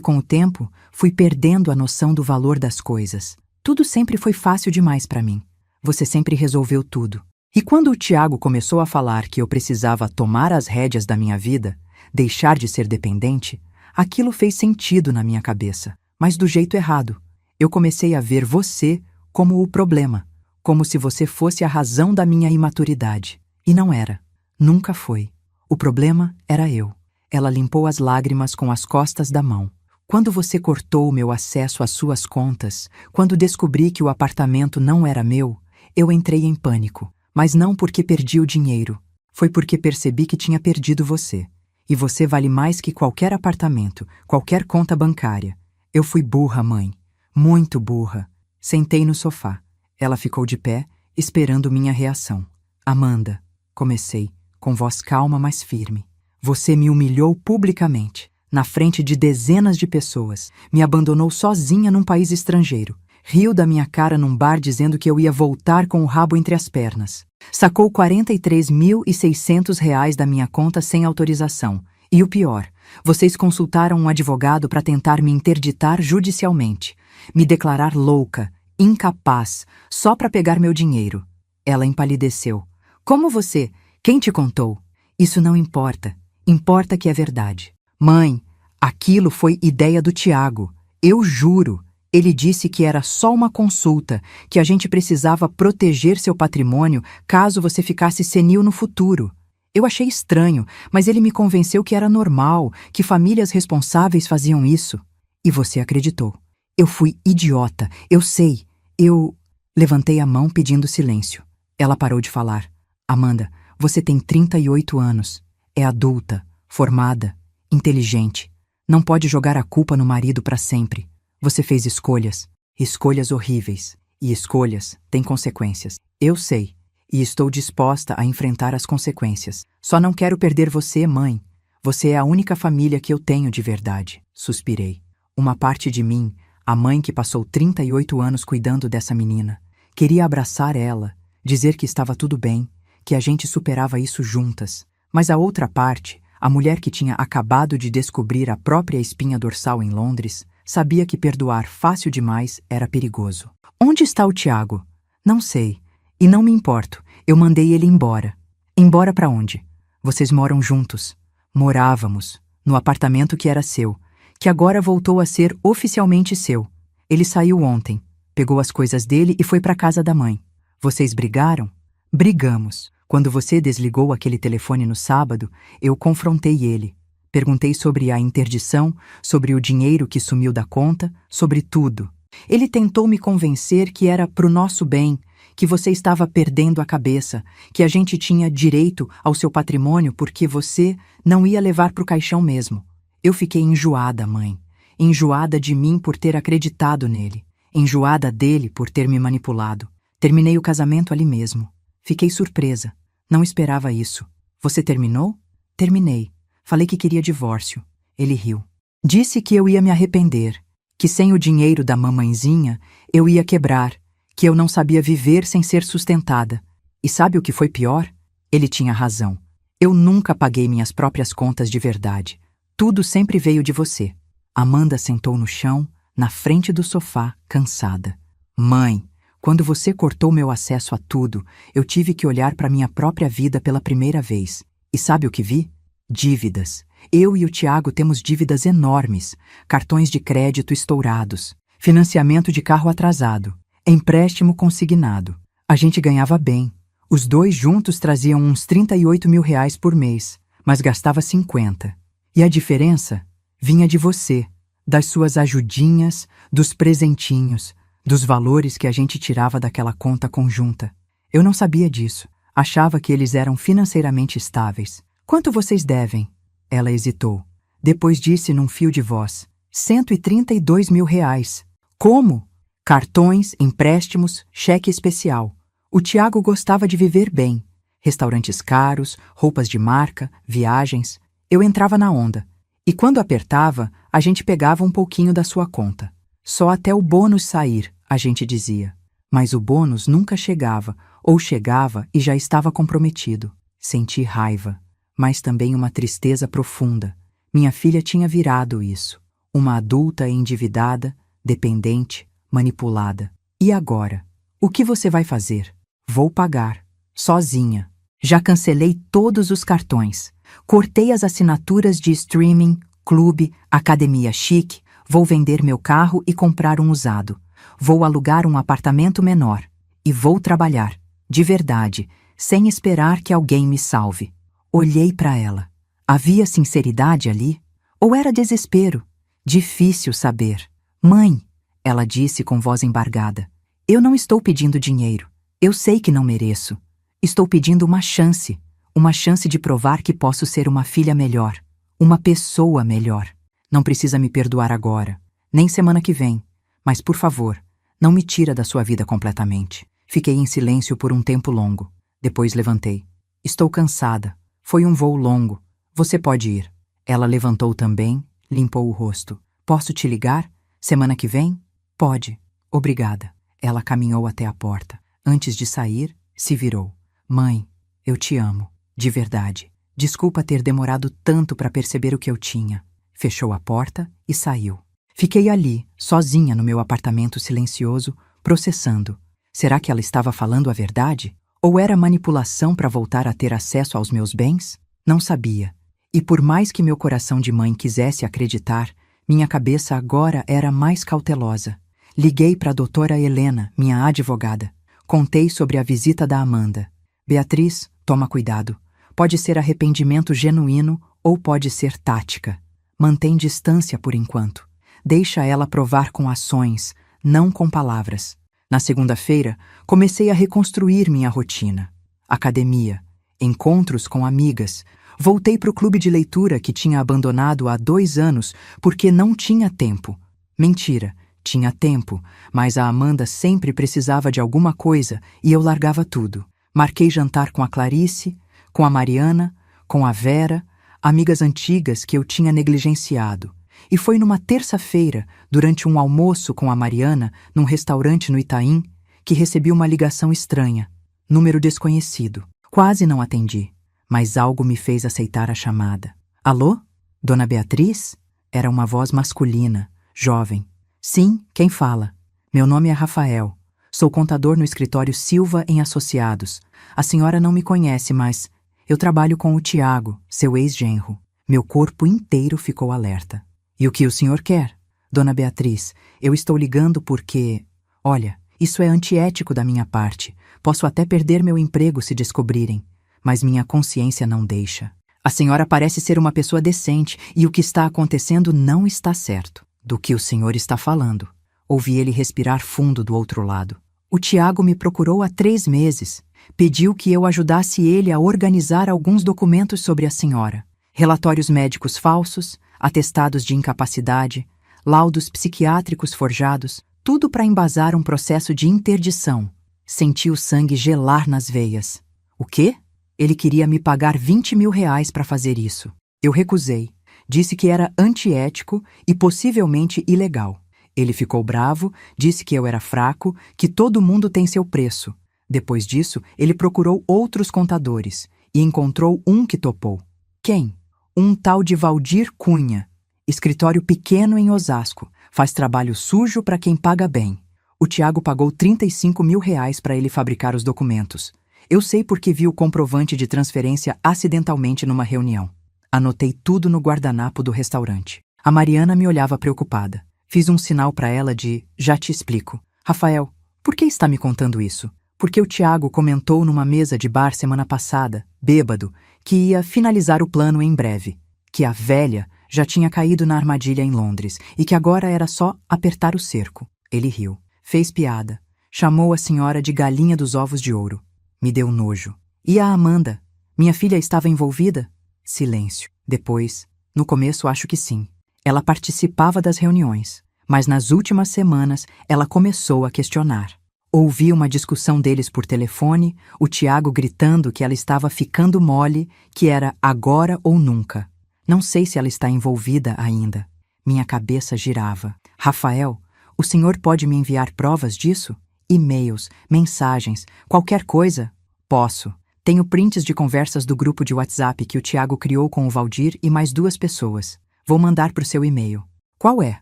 com o tempo fui perdendo a noção do valor das coisas. Tudo sempre foi fácil demais para mim. Você sempre resolveu tudo. E quando o Tiago começou a falar que eu precisava tomar as rédeas da minha vida, deixar de ser dependente, aquilo fez sentido na minha cabeça, mas do jeito errado. Eu comecei a ver você como o problema, como se você fosse a razão da minha imaturidade. E não era. Nunca foi. O problema era eu. Ela limpou as lágrimas com as costas da mão. Quando você cortou o meu acesso às suas contas, quando descobri que o apartamento não era meu, eu entrei em pânico. Mas não porque perdi o dinheiro. Foi porque percebi que tinha perdido você. E você vale mais que qualquer apartamento, qualquer conta bancária. Eu fui burra, mãe. Muito burra. Sentei no sofá. Ela ficou de pé, esperando minha reação. Amanda, comecei, com voz calma, mas firme. Você me humilhou publicamente, na frente de dezenas de pessoas. Me abandonou sozinha num país estrangeiro. Riu da minha cara num bar dizendo que eu ia voltar com o rabo entre as pernas. Sacou R$ 43.600 da minha conta sem autorização. E o pior, vocês consultaram um advogado para tentar me interditar judicialmente, me declarar louca, incapaz, só para pegar meu dinheiro. Ela empalideceu. Como você? Quem te contou? Isso não importa. Importa que é verdade. Mãe, aquilo foi ideia do Tiago. Eu juro. Ele disse que era só uma consulta, que a gente precisava proteger seu patrimônio caso você ficasse senil no futuro. Eu achei estranho, mas ele me convenceu que era normal, que famílias responsáveis faziam isso. E você acreditou. Eu fui idiota, eu sei. Eu levantei a mão pedindo silêncio. Ela parou de falar. Amanda, você tem 38 anos. É adulta, formada, inteligente. Não pode jogar a culpa no marido para sempre. Você fez escolhas, escolhas horríveis. E escolhas têm consequências. Eu sei, e estou disposta a enfrentar as consequências. Só não quero perder você, mãe. Você é a única família que eu tenho de verdade. Suspirei. Uma parte de mim, a mãe que passou 38 anos cuidando dessa menina, queria abraçar ela, dizer que estava tudo bem, que a gente superava isso juntas. Mas a outra parte, a mulher que tinha acabado de descobrir a própria espinha dorsal em Londres, sabia que perdoar fácil demais era perigoso. Onde está o Tiago? Não sei. E não me importo. Eu mandei ele embora. Embora para onde? Vocês moram juntos. Morávamos, no apartamento que era seu, que agora voltou a ser oficialmente seu. Ele saiu ontem, pegou as coisas dele e foi para casa da mãe. Vocês brigaram? Brigamos. Quando você desligou aquele telefone no sábado, eu confrontei ele. Perguntei sobre a interdição, sobre o dinheiro que sumiu da conta, sobre tudo. Ele tentou me convencer que era pro nosso bem, que você estava perdendo a cabeça, que a gente tinha direito ao seu patrimônio porque você não ia levar pro caixão mesmo. Eu fiquei enjoada, mãe. Enjoada de mim por ter acreditado nele. Enjoada dele por ter me manipulado. Terminei o casamento ali mesmo. Fiquei surpresa. Não esperava isso. Você terminou? Terminei. Falei que queria divórcio. Ele riu. Disse que eu ia me arrepender, que sem o dinheiro da mamãezinha eu ia quebrar, que eu não sabia viver sem ser sustentada. E sabe o que foi pior? Ele tinha razão. Eu nunca paguei minhas próprias contas de verdade. Tudo sempre veio de você. Amanda sentou no chão, na frente do sofá, cansada. Mãe, quando você cortou meu acesso a tudo, eu tive que olhar para minha própria vida pela primeira vez. E sabe o que vi? Dívidas. Eu e o Tiago temos dívidas enormes, cartões de crédito estourados, financiamento de carro atrasado, empréstimo consignado. A gente ganhava bem. Os dois juntos traziam uns 38 mil reais por mês, mas gastava 50. E a diferença vinha de você, das suas ajudinhas, dos presentinhos, dos valores que a gente tirava daquela conta conjunta. Eu não sabia disso. Achava que eles eram financeiramente estáveis. Quanto vocês devem? Ela hesitou. Depois disse num fio de voz. 132 mil reais. Como? Cartões, empréstimos, cheque especial. O Tiago gostava de viver bem. Restaurantes caros, roupas de marca, viagens. Eu entrava na onda. E quando apertava, a gente pegava um pouquinho da sua conta. Só até o bônus sair, a gente dizia. Mas o bônus nunca chegava, ou chegava e já estava comprometido. Senti raiva, mas também uma tristeza profunda. Minha filha tinha virado isso. Uma adulta endividada, dependente, manipulada. E agora? O que você vai fazer? Vou pagar. Sozinha. Já cancelei todos os cartões. Cortei as assinaturas de streaming, clube, academia chique. Vou vender meu carro e comprar um usado. Vou alugar um apartamento menor. E vou trabalhar. De verdade, sem esperar que alguém me salve. Olhei para ela. Havia sinceridade ali? Ou era desespero? Difícil saber. Mãe, ela disse com voz embargada, eu não estou pedindo dinheiro. Eu sei que não mereço. Estou pedindo uma chance de provar que posso ser uma filha melhor, uma pessoa melhor. Não precisa me perdoar agora, nem semana que vem. Mas, por favor, não me tira da sua vida completamente. Fiquei em silêncio por um tempo longo. Depois levantei. Estou cansada. Foi um voo longo. Você pode ir. Ela levantou também, limpou o rosto. Posso te ligar? Semana que vem? Pode. Obrigada. Ela caminhou até a porta. Antes de sair, se virou. Mãe, eu te amo. De verdade. Desculpa ter demorado tanto para perceber o que eu tinha. Fechou a porta e saiu. Fiquei ali, sozinha no meu apartamento silencioso, processando. Será que ela estava falando a verdade? Ou era manipulação para voltar a ter acesso aos meus bens? Não sabia. E por mais que meu coração de mãe quisesse acreditar, minha cabeça agora era mais cautelosa. Liguei para a doutora Helena, minha advogada. Contei sobre a visita da Amanda. Beatriz, toma cuidado. Pode ser arrependimento genuíno ou pode ser tática. Mantém distância por enquanto. Deixa ela provar com ações, não com palavras. Na segunda-feira, comecei a reconstruir minha rotina. Academia, encontros com amigas. Voltei para o clube de leitura que tinha abandonado há 2 anos porque não tinha tempo. Mentira, tinha tempo, mas a Amanda sempre precisava de alguma coisa e eu largava tudo. Marquei jantar com a Clarice, com a Mariana, com a Vera, amigas antigas que eu tinha negligenciado. E foi numa terça-feira, durante um almoço com a Mariana, num restaurante no Itaim, que recebi uma ligação estranha. Número desconhecido. Quase não atendi, mas algo me fez aceitar a chamada. Alô? Dona Beatriz? Era uma voz masculina, jovem. Sim, quem fala? Meu nome é Rafael. Sou contador no escritório Silva em Associados. A senhora não me conhece, mas eu trabalho com o Tiago, seu ex-genro. Meu corpo inteiro ficou alerta. E o que o senhor quer? Dona Beatriz, eu estou ligando porque... Olha, isso é antiético da minha parte. Posso até perder meu emprego se descobrirem, mas minha consciência não deixa. A senhora parece ser uma pessoa decente e o que está acontecendo não está certo. Do que o senhor está falando? Ouvi ele respirar fundo do outro lado. O Tiago me procurou há 3 meses. Pediu que eu ajudasse ele a organizar alguns documentos sobre a senhora. Relatórios médicos falsos, atestados de incapacidade, laudos psiquiátricos forjados, tudo para embasar um processo de interdição. Senti o sangue gelar nas veias. O quê? Ele queria me pagar R$ 20.000 para fazer isso. Eu recusei. Disse que era antiético e possivelmente ilegal. Ele ficou bravo, disse que eu era fraco, que todo mundo tem seu preço. Depois disso, ele procurou outros contadores e encontrou um que topou. Quem? Um tal de Valdir Cunha. Escritório pequeno em Osasco. Faz trabalho sujo para quem paga bem. O Tiago pagou R$ 35.000 para ele fabricar os documentos. Eu sei porque vi o comprovante de transferência acidentalmente numa reunião. Anotei tudo no guardanapo do restaurante. A Mariana me olhava preocupada. Fiz um sinal para ela de já te explico. Rafael, por que está me contando isso? Porque o Tiago comentou numa mesa de bar semana passada, bêbado, que ia finalizar o plano em breve, que a velha já tinha caído na armadilha em Londres e que agora era só apertar o cerco. Ele riu, fez piada, chamou a senhora de galinha dos ovos de ouro. Me deu nojo. E a Amanda? Minha filha estava envolvida? Silêncio. Depois, no começo acho que sim. Ela participava das reuniões, mas nas últimas semanas ela começou a questionar. Ouvi uma discussão deles por telefone, o Tiago gritando que ela estava ficando mole, que era agora ou nunca. Não sei se ela está envolvida ainda. Minha cabeça girava. Rafael, o senhor pode me enviar provas disso? E-mails, mensagens, qualquer coisa? Posso. Tenho prints de conversas do grupo de WhatsApp que o Tiago criou com o Valdir e mais 2 pessoas. Vou mandar para o seu e-mail. Qual é?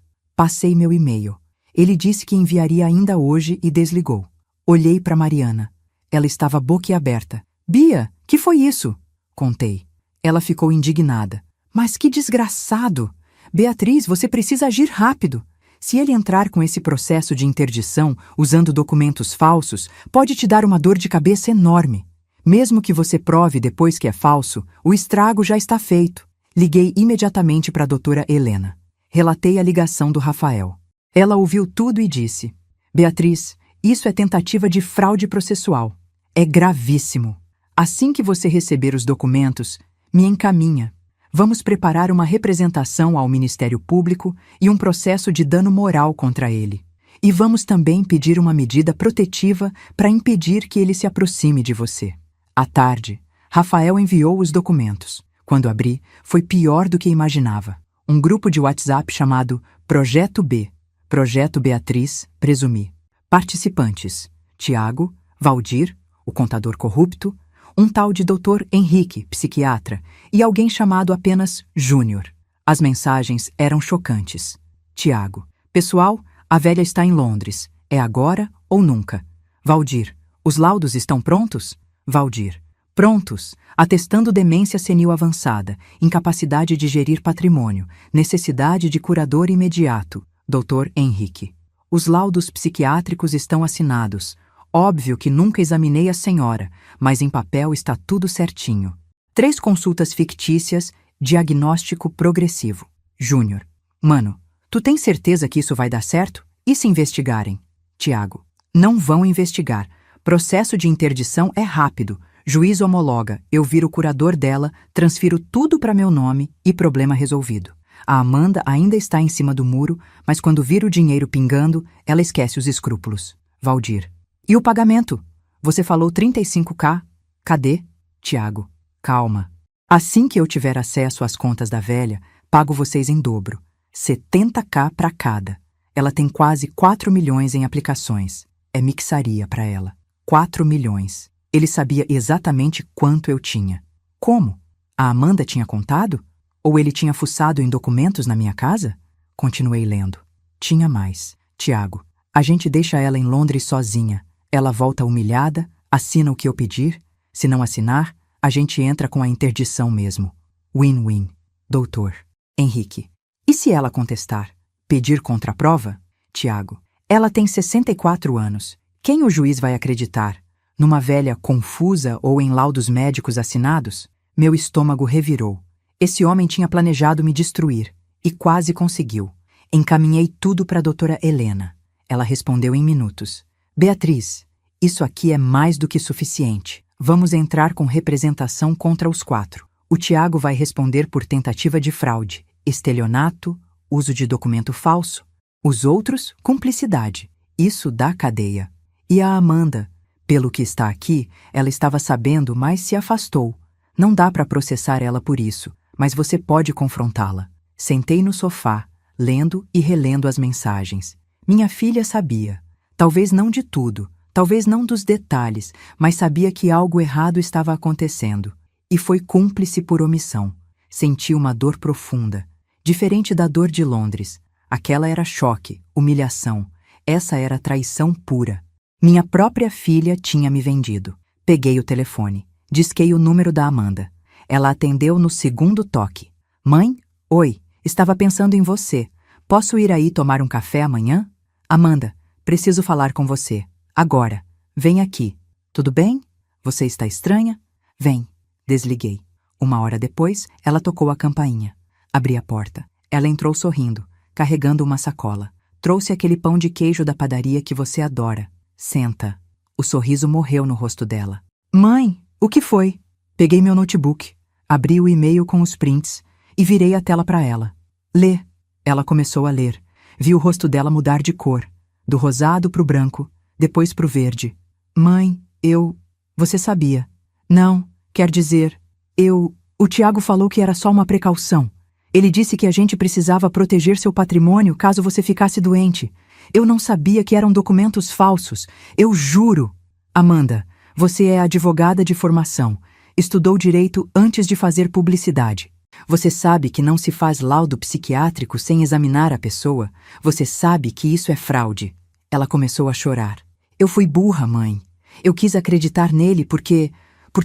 Passei meu e-mail. Ele disse que enviaria ainda hoje e desligou. Olhei para Mariana. Ela estava boquiaberta. Bia, que foi isso? Contei. Ela ficou indignada. Mas que desgraçado! Beatriz, você precisa agir rápido. Se ele entrar com esse processo de interdição, usando documentos falsos, pode te dar uma dor de cabeça enorme. Mesmo que você prove depois que é falso, o estrago já está feito. Liguei imediatamente para a doutora Helena. Relatei a ligação do Rafael. Ela ouviu tudo e disse: Beatriz, isso é tentativa de fraude processual. É gravíssimo. Assim que você receber os documentos, me encaminha. Vamos preparar uma representação ao Ministério Público e um processo de dano moral contra ele. E vamos também pedir uma medida protetiva para impedir que ele se aproxime de você. À tarde, Rafael enviou os documentos. Quando abri, foi pior do que imaginava. Um grupo de WhatsApp chamado Projeto B. Projeto Beatriz, presumi. Participantes: Tiago, Valdir, o contador corrupto, um tal de Dr. Henrique, psiquiatra, e alguém chamado apenas Júnior. As mensagens eram chocantes. Tiago: pessoal, a velha está em Londres. É agora ou nunca. Valdir, os laudos estão prontos? Valdir, prontos, atestando demência senil avançada, incapacidade de gerir patrimônio, necessidade de curador imediato. Dr. Henrique. Os laudos psiquiátricos estão assinados. Óbvio que nunca examinei a senhora, mas em papel está tudo certinho. 3 consultas fictícias, diagnóstico progressivo. Júnior. Mano, tu tens certeza que isso vai dar certo? E se investigarem? Tiago. Não vão investigar. Processo de interdição é rápido. Juiz homologa, eu viro o curador dela, transfiro tudo para meu nome e problema resolvido. A Amanda ainda está em cima do muro, mas quando vira o dinheiro pingando, ela esquece os escrúpulos. Valdir. E o pagamento? Você falou 35k? Cadê? Tiago. Calma. Assim que eu tiver acesso às contas da velha, pago vocês em dobro. 70k para cada. Ela tem quase 4 milhões em aplicações. É mixaria para ela. 4 milhões. Ele sabia exatamente quanto eu tinha. Como? A Amanda tinha contado? Ou ele tinha fuçado em documentos na minha casa? Continuei lendo. Tinha mais. Tiago. A gente deixa ela em Londres sozinha. Ela volta humilhada, assina o que eu pedir. Se não assinar, a gente entra com a interdição mesmo. Win-win. Doutor. Henrique. E se ela contestar? Pedir contraprova? Tiago. Ela tem 64 anos. Quem o juiz vai acreditar? Numa velha confusa ou em laudos médicos assinados? Meu estômago revirou. Esse homem tinha planejado me destruir. E quase conseguiu. Encaminhei tudo para a doutora Helena. Ela respondeu em minutos. Beatriz, isso aqui é mais do que suficiente. Vamos entrar com representação contra os 4. O Tiago vai responder por tentativa de fraude, estelionato, uso de documento falso. Os outros, cumplicidade. Isso dá cadeia. E a Amanda, pelo que está aqui, ela estava sabendo, mas se afastou. Não dá para processar ela por isso, mas você pode confrontá-la. Sentei no sofá, lendo e relendo as mensagens. Minha filha sabia. Talvez não de tudo, talvez não dos detalhes, mas sabia que algo errado estava acontecendo. E foi cúmplice por omissão. Senti uma dor profunda, diferente da dor de Londres. Aquela era choque, humilhação. Essa era traição pura. Minha própria filha tinha me vendido. Peguei o telefone. Disquei o número da Amanda. Ela atendeu no segundo toque. Mãe? Oi, estava pensando em você. Posso ir aí tomar um café amanhã? Amanda, preciso falar com você. Agora. Vem aqui. Tudo bem? Você está estranha? Vem. Desliguei. 1 hora depois, ela tocou a campainha. Abri a porta. Ela entrou sorrindo, carregando uma sacola. Trouxe aquele pão de queijo da padaria que você adora. Senta. O sorriso morreu no rosto dela. Mãe, o que foi? Peguei meu notebook, abri o e-mail com os prints e virei a tela para ela. Lê. Ela começou a ler. Vi o rosto dela mudar de cor, do rosado pro branco, depois pro verde. Mãe, Você sabia. Não, quer dizer, O Tiago falou que era só uma precaução. Ele disse que a gente precisava proteger seu patrimônio caso você ficasse doente. Eu não sabia que eram documentos falsos. Eu juro. Amanda, você é advogada de formação. Estudou direito antes de fazer publicidade. Você sabe que não se faz laudo psiquiátrico sem examinar a pessoa. Você sabe que isso é fraude. Ela começou a chorar. Eu fui burra, mãe. Eu quis acreditar nele porque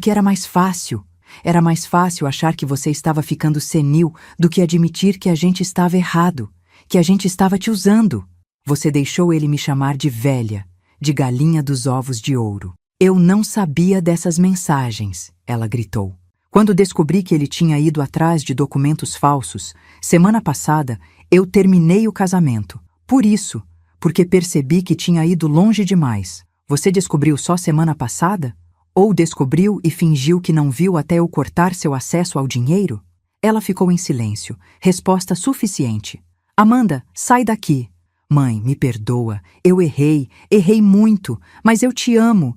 era mais fácil. Era mais fácil achar que você estava ficando senil do que admitir que a gente estava errado, que a gente estava te usando. Você deixou ele me chamar de velha, de galinha dos ovos de ouro. Eu não sabia dessas mensagens, ela gritou. Quando descobri que ele tinha ido atrás de documentos falsos, semana passada, eu terminei o casamento. Por isso, porque percebi que tinha ido longe demais. Você descobriu só semana passada? Ou descobriu e fingiu que não viu até eu cortar seu acesso ao dinheiro? Ela ficou em silêncio. Resposta suficiente. Amanda, sai daqui. Mãe, me perdoa. Eu errei muito, mas eu te amo.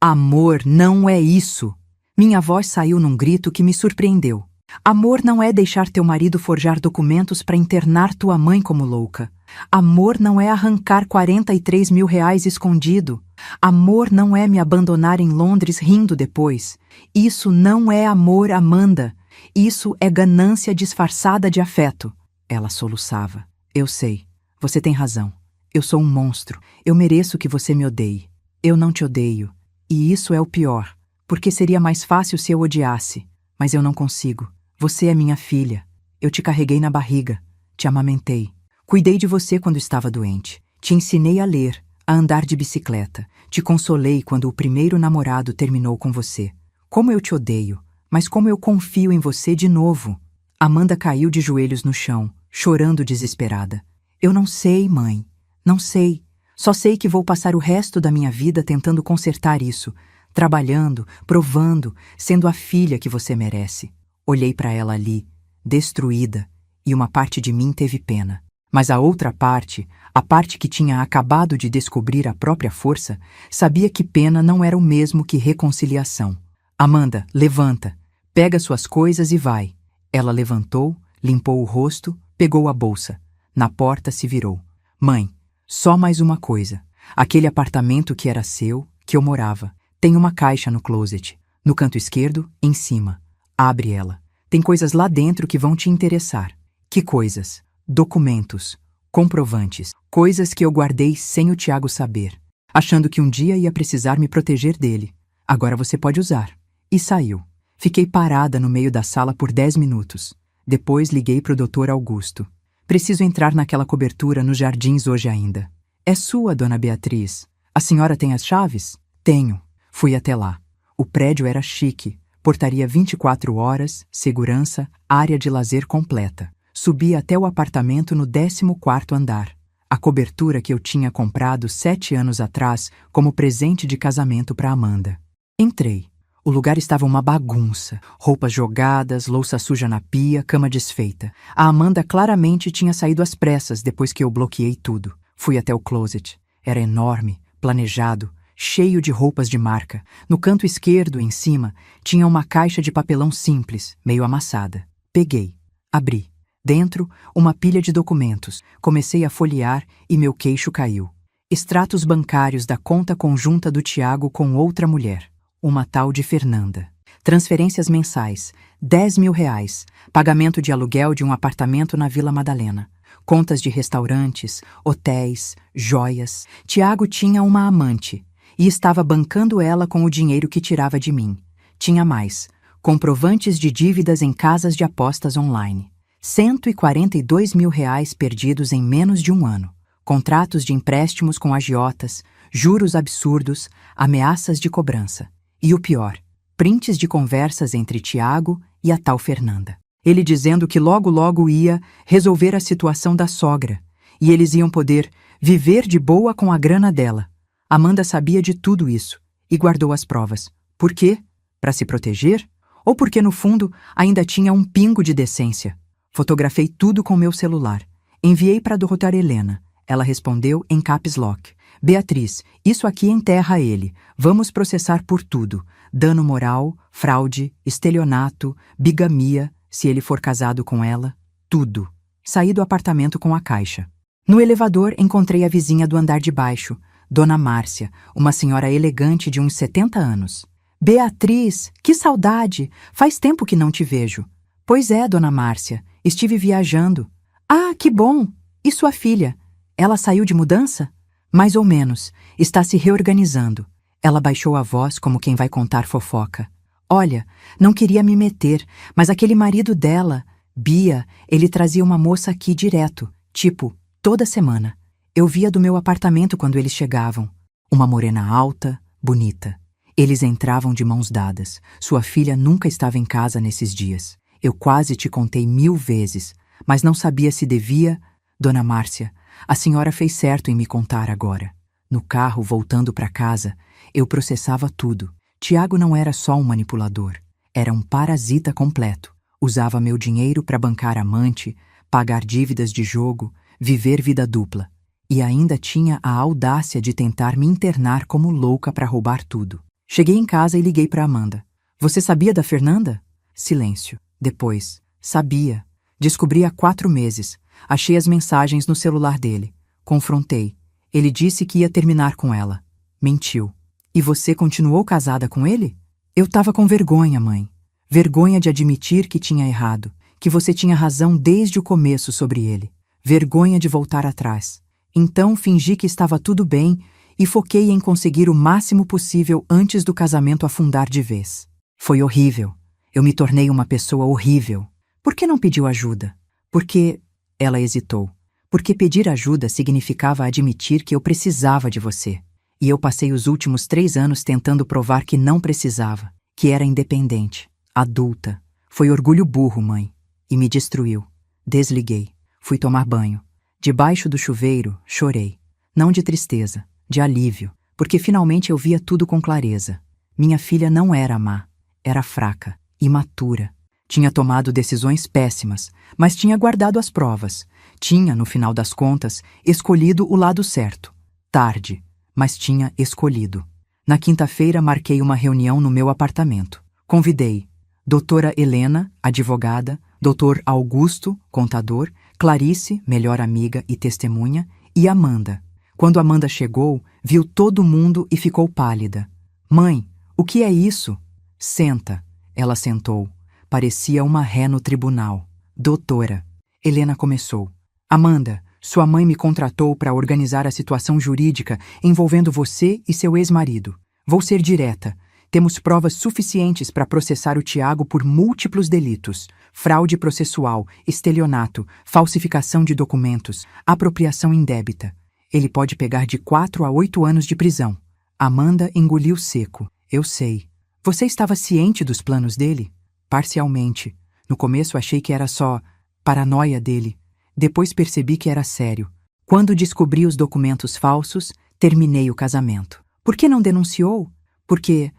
Amor não é isso. Minha voz saiu num grito que me surpreendeu. Amor não é deixar teu marido forjar documentos para internar tua mãe como louca. Amor não é arrancar 43 mil reais escondido. Amor não é me abandonar em Londres rindo depois. Isso não é amor, Amanda. Isso é ganância disfarçada de afeto. Ela soluçava. Eu sei. Você tem razão. Eu sou um monstro. Eu mereço que você me odeie. Eu não te odeio. E isso é o pior, porque seria mais fácil se eu odiasse. Mas eu não consigo. Você é minha filha. Eu te carreguei na barriga. Te amamentei. Cuidei de você quando estava doente. Te ensinei a ler, a andar de bicicleta. Te consolei quando o primeiro namorado terminou com você. Como eu te odeio, mas como eu confio em você de novo. Amanda caiu de joelhos no chão, chorando desesperada. Eu não sei, mãe. Não sei. Só sei que vou passar o resto da minha vida tentando consertar isso. Trabalhando, provando, sendo a filha que você merece. Olhei para ela ali, destruída, e uma parte de mim teve pena. Mas a outra parte, a parte que tinha acabado de descobrir a própria força, sabia que pena não era o mesmo que reconciliação. Amanda, levanta. Pega suas coisas e vai. Ela levantou, limpou o rosto, pegou a bolsa. Na porta se virou. Mãe, só mais uma coisa. Aquele apartamento que era seu, que eu morava, tem uma caixa no closet. No canto esquerdo, em cima. Abre ela. Tem coisas lá dentro que vão te interessar. Que coisas? Documentos, comprovantes, coisas que eu guardei sem o Tiago saber, achando que um dia ia precisar me proteger dele. Agora você pode usar. E saiu. Fiquei parada no meio da sala por 10 minutos. Depois liguei para o Dr. Augusto. Preciso entrar naquela cobertura nos jardins hoje ainda. É sua, dona Beatriz. A senhora tem as chaves? Tenho. Fui até lá. O prédio era chique. Portaria 24 horas, segurança, área de lazer completa. Subi até o apartamento no 14º andar. A cobertura que eu tinha comprado 7 anos atrás como presente de casamento para Amanda. Entrei. O lugar estava uma bagunça. Roupas jogadas, louça suja na pia, cama desfeita. A Amanda claramente tinha saído às pressas depois que eu bloqueei tudo. Fui até o closet. Era enorme, planejado, cheio de roupas de marca. No canto esquerdo, em cima, tinha uma caixa de papelão simples, meio amassada. Peguei. Abri. Dentro, uma pilha de documentos. Comecei a folhear e meu queixo caiu. Extratos bancários da conta conjunta do Tiago com outra mulher. Uma tal de Fernanda. Transferências mensais, R$ 10.000. Pagamento de aluguel de um apartamento na Vila Madalena. Contas de restaurantes, hotéis, joias. Tiago tinha uma amante e estava bancando ela com o dinheiro que tirava de mim. Tinha mais. Comprovantes de dívidas em casas de apostas online. R$ 142.000 perdidos em menos de um ano. Contratos de empréstimos com agiotas, juros absurdos, ameaças de cobrança. E o pior, prints de conversas entre Tiago e a tal Fernanda. Ele dizendo que logo ia resolver a situação da sogra e eles iam poder viver de boa com a grana dela. Amanda sabia de tudo isso e guardou as provas. Por quê? Para se proteger? Ou porque no fundo ainda tinha um pingo de decência? Fotografei tudo com meu celular. Enviei para a doutora Helena. Ela respondeu em caps lock. Beatriz, isso aqui enterra ele. Vamos processar por tudo. Dano moral, fraude, estelionato, bigamia, se ele for casado com ela, tudo. Saí do apartamento com a caixa. No elevador encontrei a vizinha do andar de baixo, Dona Márcia, uma senhora elegante de uns 70 anos. Beatriz, que saudade! Faz tempo que não te vejo. Pois é, Dona Márcia, estive viajando. Ah, que bom! E sua filha? Ela saiu de mudança? Mais ou menos. Está se reorganizando. Ela baixou a voz como quem vai contar fofoca. Olha, não queria me meter, mas aquele marido dela, Bia, ele trazia uma moça aqui direto, tipo, toda semana. Eu via do meu apartamento quando eles chegavam. Uma morena alta, bonita. Eles entravam de mãos dadas. Sua filha nunca estava em casa nesses dias. Eu quase te contei 1000 vezes, mas não sabia se devia... Dona Márcia, a senhora fez certo em me contar agora. No carro, voltando para casa, eu processava tudo. Tiago não era só um manipulador. Era um parasita completo. Usava meu dinheiro para bancar amante, pagar dívidas de jogo, viver vida dupla. E ainda tinha a audácia de tentar me internar como louca para roubar tudo. Cheguei em casa e liguei para Amanda. Você sabia da Fernanda? Silêncio. Depois. Sabia. Descobri há 4 meses. Achei as mensagens no celular dele. Confrontei. Ele disse que ia terminar com ela. Mentiu. E você continuou casada com ele? Eu estava com vergonha, mãe. Vergonha de admitir que tinha errado, que você tinha razão desde o começo sobre ele. Vergonha de voltar atrás. Então fingi que estava tudo bem e foquei em conseguir o máximo possível antes do casamento afundar de vez. Foi horrível. Eu me tornei uma pessoa horrível. Por que não pediu ajuda? Porque... Ela hesitou. Porque pedir ajuda significava admitir que eu precisava de você. E eu passei os últimos 3 anos tentando provar que não precisava, que era independente, adulta. Foi orgulho burro, mãe. E me destruiu. Desliguei. Fui tomar banho. Debaixo do chuveiro, chorei. Não de tristeza, de alívio, porque finalmente eu via tudo com clareza. Minha filha não era má. Era fraca, imatura. Tinha tomado decisões péssimas, mas tinha guardado as provas. Tinha, no final das contas, escolhido o lado certo. Tarde, mas tinha escolhido. Na quinta-feira, marquei uma reunião no meu apartamento. Convidei doutora Helena, advogada, doutor Augusto, contador, Clarice, melhor amiga e testemunha, e Amanda. Quando Amanda chegou, viu todo mundo e ficou pálida. Mãe, o que é isso? Senta. Ela sentou. Parecia uma ré no tribunal. Doutora. Helena começou. Amanda, sua mãe me contratou para organizar a situação jurídica envolvendo você e seu ex-marido. Vou ser direta. Temos provas suficientes para processar o Tiago por múltiplos delitos: fraude processual, estelionato, falsificação de documentos, apropriação indébita. Ele pode pegar de 4 a 8 anos de prisão. Amanda engoliu seco. Eu sei. Você estava ciente dos planos dele? Parcialmente. No começo achei que era só paranoia dele. Depois percebi que era sério. Quando descobri os documentos falsos, terminei o casamento. Por que não denunciou? Porque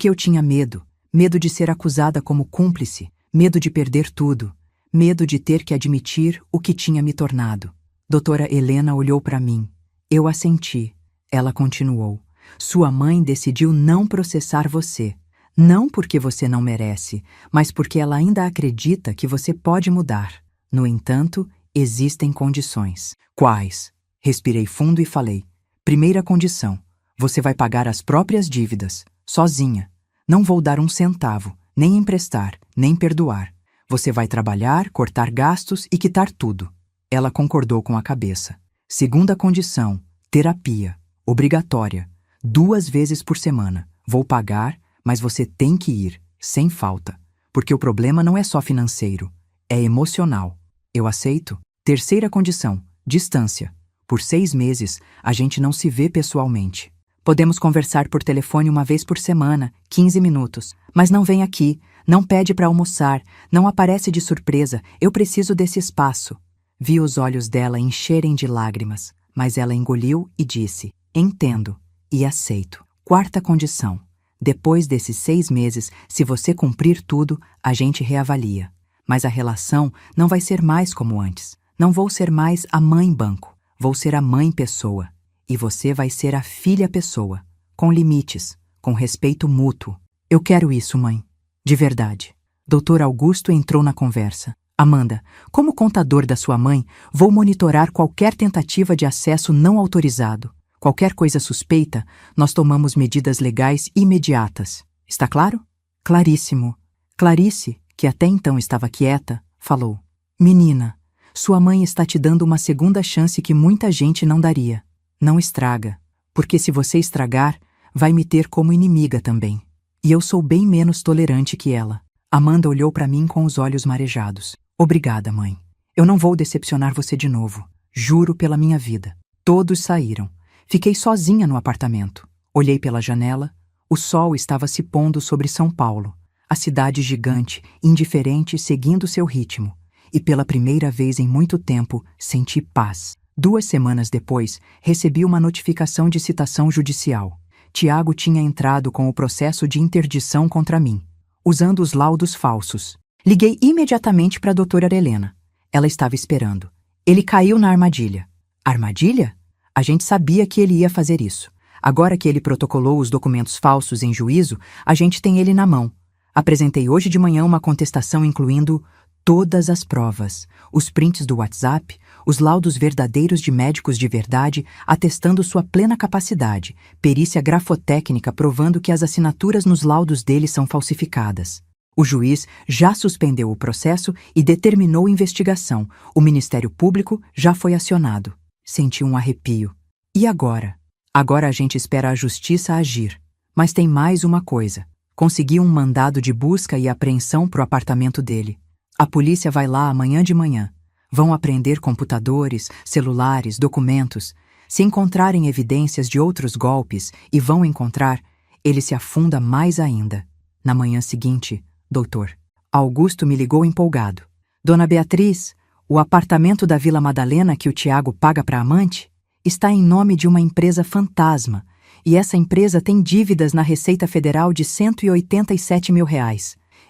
eu tinha medo. Medo de ser acusada como cúmplice. Medo de perder tudo. Medo de ter que admitir o que tinha me tornado. Doutora Helena olhou para mim. Eu assenti. Ela continuou. Sua mãe decidiu não processar você. Não porque você não merece, mas porque ela ainda acredita que você pode mudar. No entanto, existem condições. Quais? Respirei fundo e falei. Primeira condição. Você vai pagar as próprias dívidas, sozinha. Não vou dar um centavo, nem emprestar, nem perdoar. Você vai trabalhar, cortar gastos e quitar tudo. Ela concordou com a cabeça. Segunda condição. Terapia. Obrigatória. 2 vezes por semana. Vou pagar, mas você tem que ir, sem falta. Porque o problema não é só financeiro, é emocional. Eu aceito. Terceira condição, distância. Por 6 meses, a gente não se vê pessoalmente. Podemos conversar por telefone 1 vez por semana, 15 minutos. Mas não vem aqui, não pede para almoçar, não aparece de surpresa, eu preciso desse espaço. Vi os olhos dela encherem de lágrimas, mas ela engoliu e disse, entendo e aceito. Quarta condição. Depois desses 6 meses, se você cumprir tudo, a gente reavalia. Mas a relação não vai ser mais como antes. Não vou ser mais a mãe banco. Vou ser a mãe pessoa. E você vai ser a filha pessoa. Com limites, com respeito mútuo. Eu quero isso, mãe. De verdade. Doutor Augusto entrou na conversa. Amanda, como contador da sua mãe, vou monitorar qualquer tentativa de acesso não autorizado. Qualquer coisa suspeita, nós tomamos medidas legais imediatas. Está claro? Claríssimo. Clarice, que até então estava quieta, falou. Menina, sua mãe está te dando uma segunda chance que muita gente não daria. Não estraga, porque se você estragar, vai me ter como inimiga também. E eu sou bem menos tolerante que ela. Amanda olhou para mim com os olhos marejados. Obrigada, mãe. Eu não vou decepcionar você de novo. Juro pela minha vida. Todos saíram. Fiquei sozinha no apartamento. Olhei pela janela. O sol estava se pondo sobre São Paulo. A cidade gigante, indiferente, seguindo seu ritmo. E pela primeira vez em muito tempo, senti paz. 2 semanas depois, recebi uma notificação de citação judicial. Tiago tinha entrado com o processo de interdição contra mim, usando os laudos falsos. Liguei imediatamente para a doutora Helena. Ela estava esperando. Ele caiu na armadilha. Armadilha? A gente sabia que ele ia fazer isso. Agora que ele protocolou os documentos falsos em juízo, a gente tem ele na mão. Apresentei hoje de manhã uma contestação incluindo todas as provas, os prints do WhatsApp, os laudos verdadeiros de médicos de verdade atestando sua plena capacidade, perícia grafotécnica provando que as assinaturas nos laudos dele são falsificadas. O juiz já suspendeu o processo e determinou investigação. O Ministério Público já foi acionado. Senti um arrepio. E agora? Agora a gente espera a justiça agir. Mas tem mais uma coisa. Consegui um mandado de busca e apreensão pro apartamento dele. A polícia vai lá amanhã de manhã. Vão apreender computadores, celulares, documentos. Se encontrarem evidências de outros golpes, e vão encontrar, ele se afunda mais ainda. Na manhã seguinte, doutor, Augusto me ligou empolgado. Dona Beatriz, o apartamento da Vila Madalena que o Tiago paga para a amante está em nome de uma empresa fantasma, e essa empresa tem dívidas na Receita Federal de R$ 187 mil.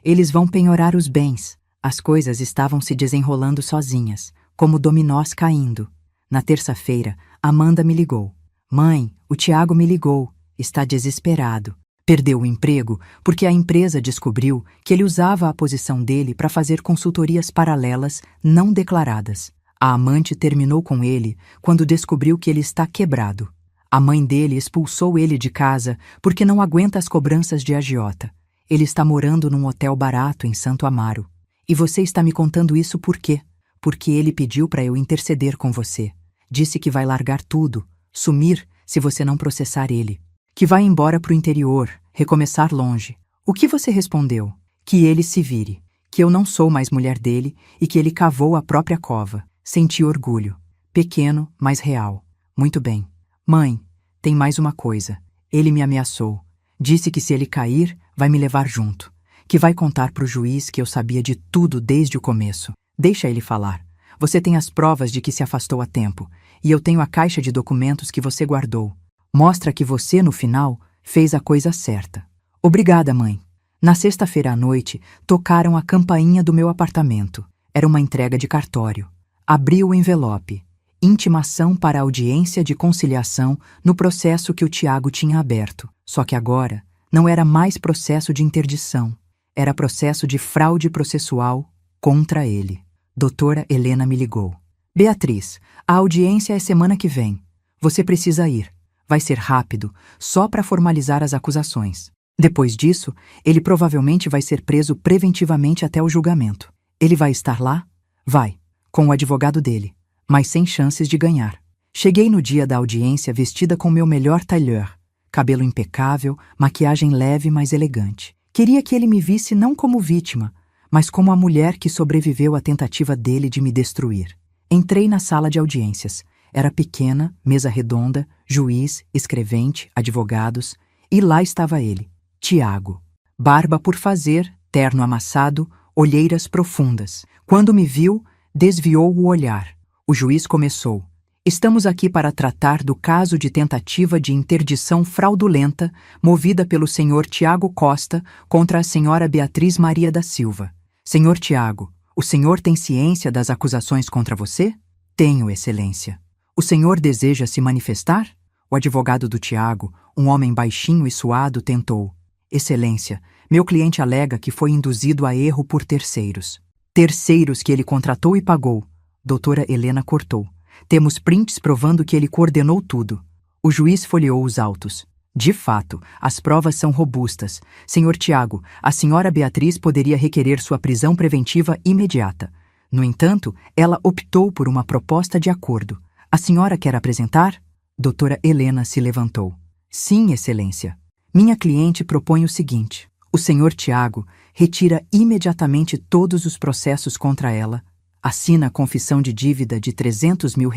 Eles vão penhorar os bens. As coisas estavam se desenrolando sozinhas, como dominós caindo. Na terça-feira, Amanda me ligou. Mãe, o Tiago me ligou. Está desesperado. Perdeu o emprego porque a empresa descobriu que ele usava a posição dele para fazer consultorias paralelas não declaradas. A amante terminou com ele quando descobriu que ele está quebrado. A mãe dele expulsou ele de casa porque não aguenta as cobranças de agiota. Ele está morando num hotel barato em Santo Amaro. E você está me contando isso por quê? Porque ele pediu para eu interceder com você. Disse que vai largar tudo, sumir se você não processar ele. Que vai embora pro interior, recomeçar longe. O que você respondeu? Que ele se vire. Que eu não sou mais mulher dele e que ele cavou a própria cova. Senti orgulho. Pequeno, mas real. Muito bem. Mãe, tem mais uma coisa. Ele me ameaçou. Disse que se ele cair, vai me levar junto. Que vai contar pro juiz que eu sabia de tudo desde o começo. Deixa ele falar. Você tem as provas de que se afastou a tempo, e eu tenho a caixa de documentos que você guardou. Mostra que você, no final, fez a coisa certa. Obrigada, mãe. Na sexta-feira à noite, tocaram a campainha do meu apartamento. Era uma entrega de cartório. Abri o envelope. Intimação para audiência de conciliação no processo que o Tiago tinha aberto. Só que agora não era mais processo de interdição. Era processo de fraude processual contra ele. Doutora Helena me ligou. Beatriz, a audiência é semana que vem. Você precisa ir. Vai ser rápido, só para formalizar as acusações. Depois disso, ele provavelmente vai ser preso preventivamente até o julgamento. Ele vai estar lá? Vai, com o advogado dele, mas sem chances de ganhar. Cheguei no dia da audiência vestida com meu melhor tailleur, cabelo impecável, maquiagem leve mas elegante. Queria que ele me visse não como vítima, mas como a mulher que sobreviveu à tentativa dele de me destruir. Entrei na sala de audiências. Era pequena, mesa redonda, juiz, escrevente, advogados, e lá estava ele, Tiago. Barba por fazer, terno amassado, olheiras profundas. Quando me viu, desviou o olhar. O juiz começou. Estamos aqui para tratar do caso de tentativa de interdição fraudulenta movida pelo senhor Tiago Costa contra a senhora Beatriz Maria da Silva. Senhor Tiago, o senhor tem ciência das acusações contra você? Tenho, excelência. O senhor deseja se manifestar? O advogado do Tiago, um homem baixinho e suado, tentou. Excelência, meu cliente alega que foi induzido a erro por terceiros. Terceiros que ele contratou e pagou. Doutora Helena cortou. Temos prints provando que ele coordenou tudo. O juiz folheou os autos. De fato, as provas são robustas. Senhor Tiago, a senhora Beatriz poderia requerer sua prisão preventiva imediata. No entanto, ela optou por uma proposta de acordo. A senhora quer apresentar? Doutora Helena se levantou. Sim, excelência. Minha cliente propõe o seguinte. O senhor Tiago retira imediatamente todos os processos contra ela, assina a confissão de dívida de R$ 300 mil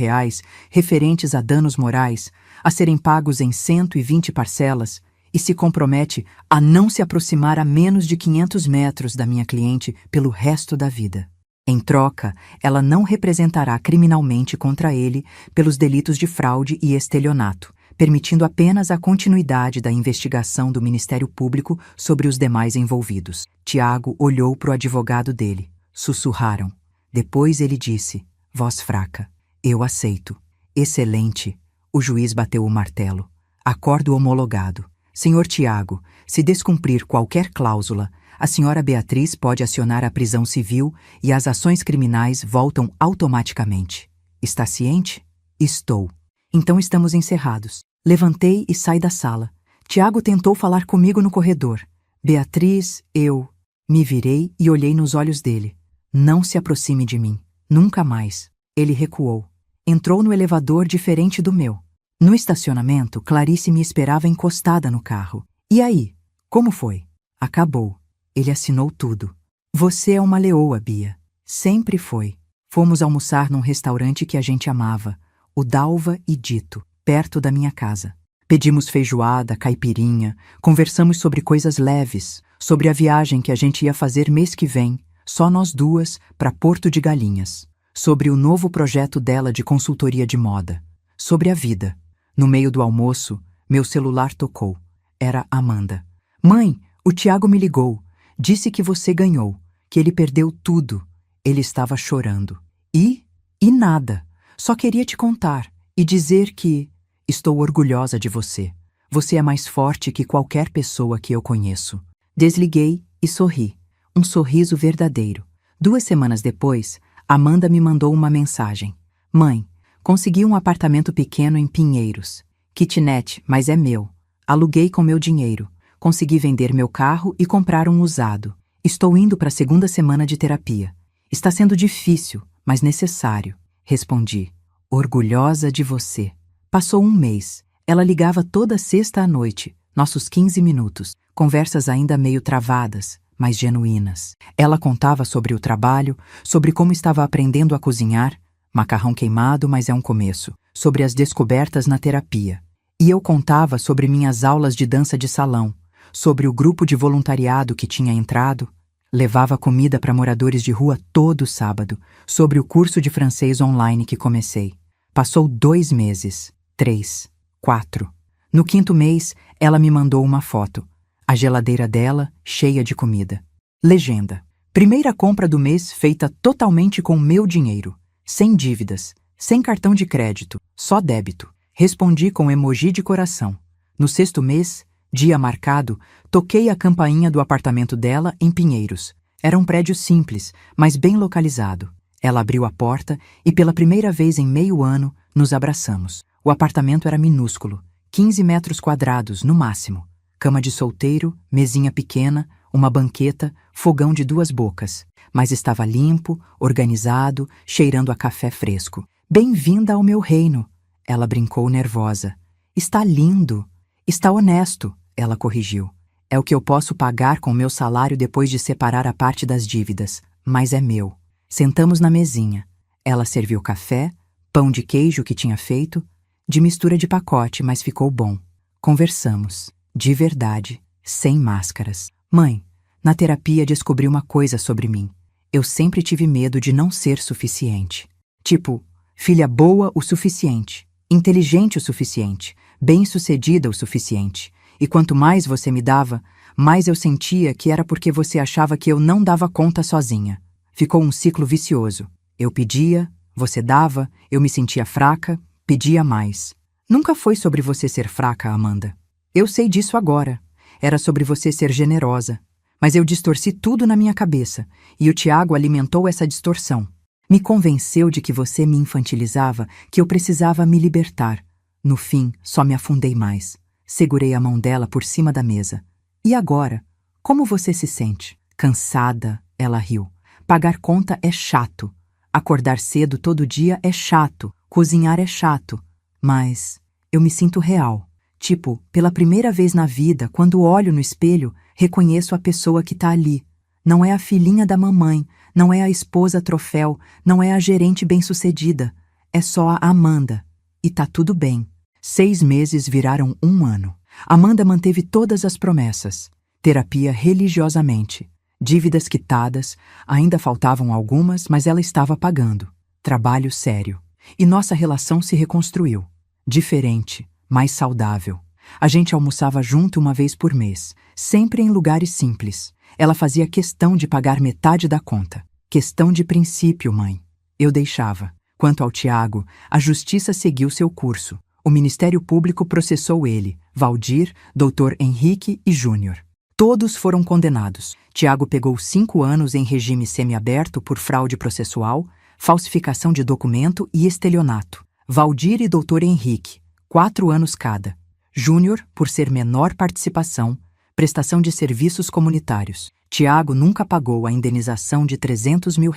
referentes a danos morais, a serem pagos em 120 parcelas, e se compromete a não se aproximar a menos de 500 metros da minha cliente pelo resto da vida. Em troca, ela não representará criminalmente contra ele pelos delitos de fraude e estelionato, permitindo apenas a continuidade da investigação do Ministério Público sobre os demais envolvidos. Tiago olhou para o advogado dele. Sussurraram. Depois ele disse, voz fraca, eu aceito. Excelente. O juiz bateu o martelo. Acordo homologado. Senhor Tiago, se descumprir qualquer cláusula, a senhora Beatriz pode acionar a prisão civil e as ações criminais voltam automaticamente. Está ciente? Estou. Então estamos encerrados. Levantei e saí da sala. Tiago tentou falar comigo no corredor. Beatriz, eu... Me virei e olhei nos olhos dele. Não se aproxime de mim. Nunca mais. Ele recuou. Entrou no elevador diferente do meu. No estacionamento, Clarice me esperava encostada no carro. E aí? Como foi? Acabou. Ele assinou tudo. Você é uma leoa, Bia. Sempre foi. Fomos almoçar num restaurante que a gente amava, o Dalva e Dito, perto da minha casa. Pedimos feijoada, caipirinha, conversamos sobre coisas leves, sobre a viagem que a gente ia fazer mês que vem, só nós duas, para Porto de Galinhas, sobre o novo projeto dela de consultoria de moda, sobre a vida. No meio do almoço, meu celular tocou. Era Amanda. Mãe, o Tiago me ligou. Disse que você ganhou, que ele perdeu tudo. Ele estava chorando. E nada. Só queria te contar e dizer que estou orgulhosa de você. Você é mais forte que qualquer pessoa que eu conheço. Desliguei e sorri. Um sorriso verdadeiro. 2 semanas depois, Amanda me mandou uma mensagem. Mãe, consegui um apartamento pequeno em Pinheiros. Kitnet, mas é meu. Aluguei com meu dinheiro. Consegui vender meu carro e comprar um usado. Estou indo para a 2ª semana de terapia. Está sendo difícil, mas necessário. Respondi. Orgulhosa de você. Passou 1 mês. Ela ligava toda sexta à noite, nossos 15 minutos, conversas ainda meio travadas, mas genuínas. Ela contava sobre o trabalho, sobre como estava aprendendo a cozinhar, macarrão queimado, mas é um começo, sobre as descobertas na terapia. E eu contava sobre minhas aulas de dança de salão, sobre o grupo de voluntariado que tinha entrado, levava comida para moradores de rua todo sábado, sobre o curso de francês online que comecei. Passou 2 meses, 3, 4. No 5º mês, ela me mandou uma foto. A geladeira dela, cheia de comida. Legenda. Primeira compra do mês feita totalmente com meu dinheiro. Sem dívidas, sem cartão de crédito, só débito. Respondi com emoji de coração. No 6º mês, dia marcado, toquei a campainha do apartamento dela em Pinheiros. Era um prédio simples, mas bem localizado. Ela abriu a porta e pela primeira vez em meio ano, nos abraçamos. O apartamento era minúsculo, 15 metros quadrados no máximo. Cama de solteiro, mesinha pequena, uma banqueta, fogão de 2 bocas. Mas estava limpo, organizado, cheirando a café fresco. Bem-vinda ao meu reino, ela brincou nervosa. Está lindo. Está honesto, ela corrigiu. É o que eu posso pagar com meu salário depois de separar a parte das dívidas, mas é meu. Sentamos na mesinha. Ela serviu café, pão de queijo que tinha feito, de mistura de pacote, mas ficou bom. Conversamos, de verdade, sem máscaras. Mãe, na terapia descobri uma coisa sobre mim. Eu sempre tive medo de não ser suficiente. Tipo, filha boa o suficiente, inteligente o suficiente, bem-sucedida o suficiente. E quanto mais você me dava, mais eu sentia que era porque você achava que eu não dava conta sozinha. Ficou um ciclo vicioso. Eu pedia, você dava, eu me sentia fraca, pedia mais. Nunca foi sobre você ser fraca, Amanda. Eu sei disso agora. Era sobre você ser generosa. Mas eu distorci tudo na minha cabeça, e o Tiago alimentou essa distorção. Me convenceu de que você me infantilizava, que eu precisava me libertar. No fim, só me afundei mais. Segurei a mão dela por cima da mesa. E agora? Como você se sente? Cansada, ela riu. Pagar conta é chato. Acordar cedo todo dia é chato. Cozinhar é chato. Mas eu me sinto real. Tipo, pela primeira vez na vida, quando olho no espelho, reconheço a pessoa que tá ali. Não é a filhinha da mamãe, não é a esposa troféu, não é a gerente bem-sucedida. É só a Amanda. E tá tudo bem. 6 meses viraram 1 ano. Amanda manteve todas as promessas. Terapia religiosamente. Dívidas quitadas, ainda faltavam algumas, mas ela estava pagando. Trabalho sério. E nossa relação se reconstruiu. Diferente, mais saudável. A gente almoçava junto 1 vez por mês, sempre em lugares simples. Ela fazia questão de pagar metade da conta. Questão de princípio, mãe. Eu deixava. Quanto ao Tiago, a justiça seguiu seu curso. O Ministério Público processou ele, Valdir, Dr. Henrique e Júnior. Todos foram condenados. Tiago pegou 5 anos em regime semiaberto por fraude processual, falsificação de documento e estelionato. Valdir e Dr. Henrique, 4 anos cada. Júnior, por ser menor participação, prestação de serviços comunitários. Tiago nunca pagou a indenização de R$300 mil.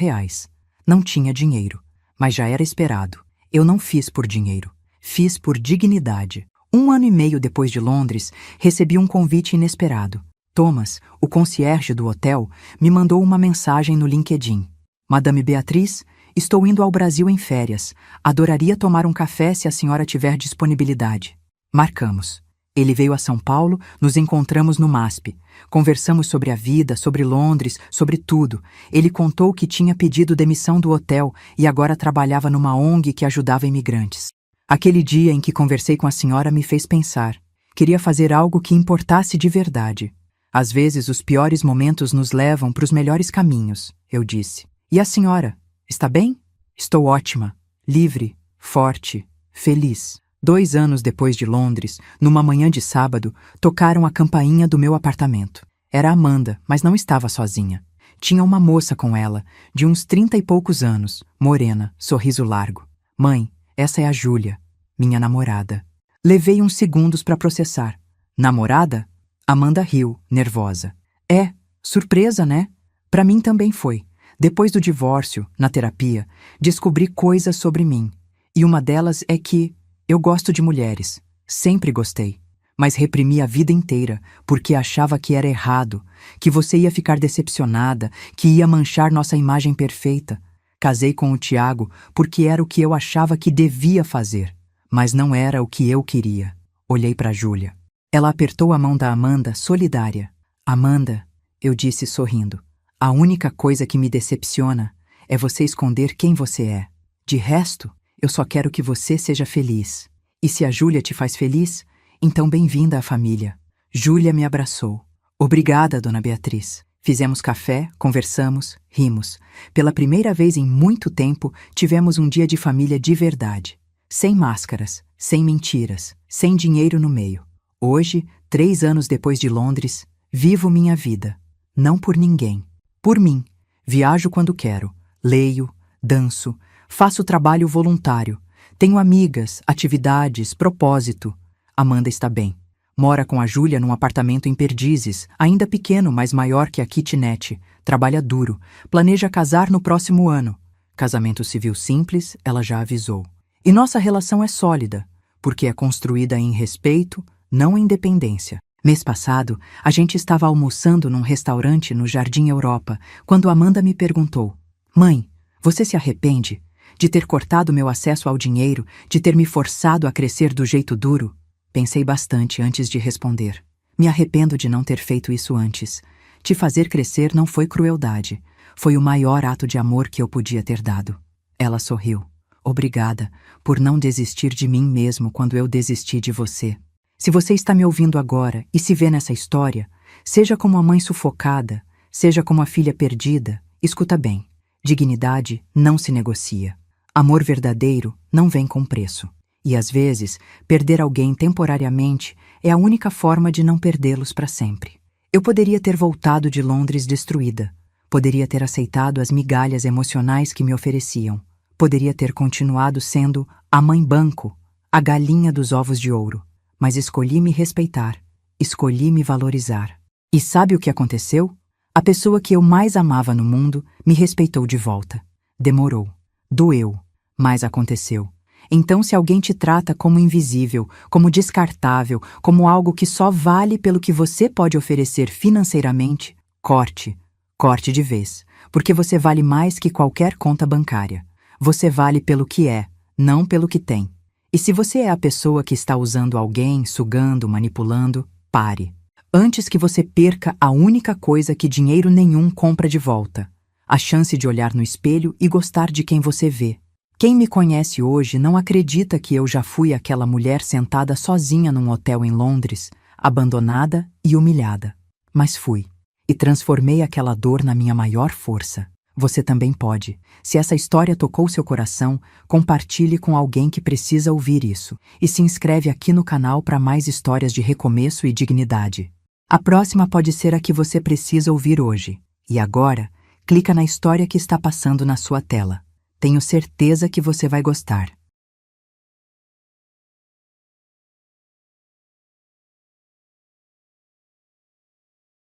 Não tinha dinheiro, mas já era esperado. Eu não fiz por dinheiro. Fiz por dignidade. 1 ano e meio depois de Londres, recebi um convite inesperado. Thomas, o concierge do hotel, me mandou uma mensagem no LinkedIn. Madame Beatriz, estou indo ao Brasil em férias. Adoraria tomar um café se a senhora tiver disponibilidade. Marcamos. Ele veio a São Paulo, nos encontramos no MASP. Conversamos sobre a vida, sobre Londres, sobre tudo. Ele contou que tinha pedido demissão do hotel e agora trabalhava numa ONG que ajudava imigrantes. Aquele dia em que conversei com a senhora me fez pensar. Queria fazer algo que importasse de verdade. Às vezes, os piores momentos nos levam para os melhores caminhos, eu disse. E a senhora? Está bem? Estou ótima, livre, forte, feliz. 2 anos depois de Londres, numa manhã de sábado, tocaram a campainha do meu apartamento. Era Amanda, mas não estava sozinha. Tinha uma moça com ela, de uns 30 e poucos anos, morena, sorriso largo. Mãe, essa é a Júlia, minha namorada. Levei uns segundos para processar. Namorada? Amanda riu, nervosa. É, surpresa, né? Para mim também foi. Depois do divórcio, na terapia, descobri coisas sobre mim. E uma delas é que eu gosto de mulheres. Sempre gostei. Mas reprimi a vida inteira, porque achava que era errado, que você ia ficar decepcionada, que ia manchar nossa imagem perfeita. Casei com o Tiago porque era o que eu achava que devia fazer, mas não era o que eu queria. Olhei para Júlia. Ela apertou a mão da Amanda, solidária. Amanda, eu disse sorrindo, a única coisa que me decepciona é você esconder quem você é. De resto, eu só quero que você seja feliz. E se a Júlia te faz feliz, então bem-vinda à família. Júlia me abraçou. Obrigada, dona Beatriz. Fizemos café, conversamos, rimos. Pela primeira vez em muito tempo, tivemos um dia de família de verdade. Sem máscaras, sem mentiras, sem dinheiro no meio. Hoje, 3 anos depois de Londres, vivo minha vida. Não por ninguém. Por mim. Viajo quando quero. Leio, danço, faço trabalho voluntário. Tenho amigas, atividades, propósito. Amanda está bem. Mora com a Júlia num apartamento em Perdizes, ainda pequeno, mas maior que a kitnet. Trabalha duro. Planeja casar no próximo ano. Casamento civil simples, ela já avisou. E nossa relação é sólida, porque é construída em respeito, não em dependência. Mês passado, a gente estava almoçando num restaurante no Jardim Europa, quando Amanda me perguntou: Mãe, você se arrepende de ter cortado meu acesso ao dinheiro, de ter me forçado a crescer do jeito duro? Pensei bastante antes de responder. Me arrependo de não ter feito isso antes. Te fazer crescer não foi crueldade. Foi o maior ato de amor que eu podia ter dado. Ela sorriu. Obrigada por não desistir de mim mesmo quando eu desisti de você. Se você está me ouvindo agora e se vê nessa história, seja como a mãe sufocada, seja como a filha perdida, escuta bem. Dignidade não se negocia. Amor verdadeiro não vem com preço. E às vezes, perder alguém temporariamente é a única forma de não perdê-los para sempre. Eu poderia ter voltado de Londres destruída. Poderia ter aceitado as migalhas emocionais que me ofereciam. Poderia ter continuado sendo a mãe banco, a galinha dos ovos de ouro. Mas escolhi me respeitar. Escolhi me valorizar. E sabe o que aconteceu? A pessoa que eu mais amava no mundo me respeitou de volta. Demorou. Doeu. Mas aconteceu. Então, se alguém te trata como invisível, como descartável, como algo que só vale pelo que você pode oferecer financeiramente, corte. Corte de vez. Porque você vale mais que qualquer conta bancária. Você vale pelo que é, não pelo que tem. E se você é a pessoa que está usando alguém, sugando, manipulando, pare. Antes que você perca a única coisa que dinheiro nenhum compra de volta. A chance de olhar no espelho e gostar de quem você vê. Quem me conhece hoje não acredita que eu já fui aquela mulher sentada sozinha num hotel em Londres, abandonada e humilhada. Mas fui. E transformei aquela dor na minha maior força. Você também pode. Se essa história tocou seu coração, compartilhe com alguém que precisa ouvir isso. E se inscreve aqui no canal para mais histórias de recomeço e dignidade. A próxima pode ser a que você precisa ouvir hoje. E agora, clica na história que está passando na sua tela. Tenho certeza que você vai gostar.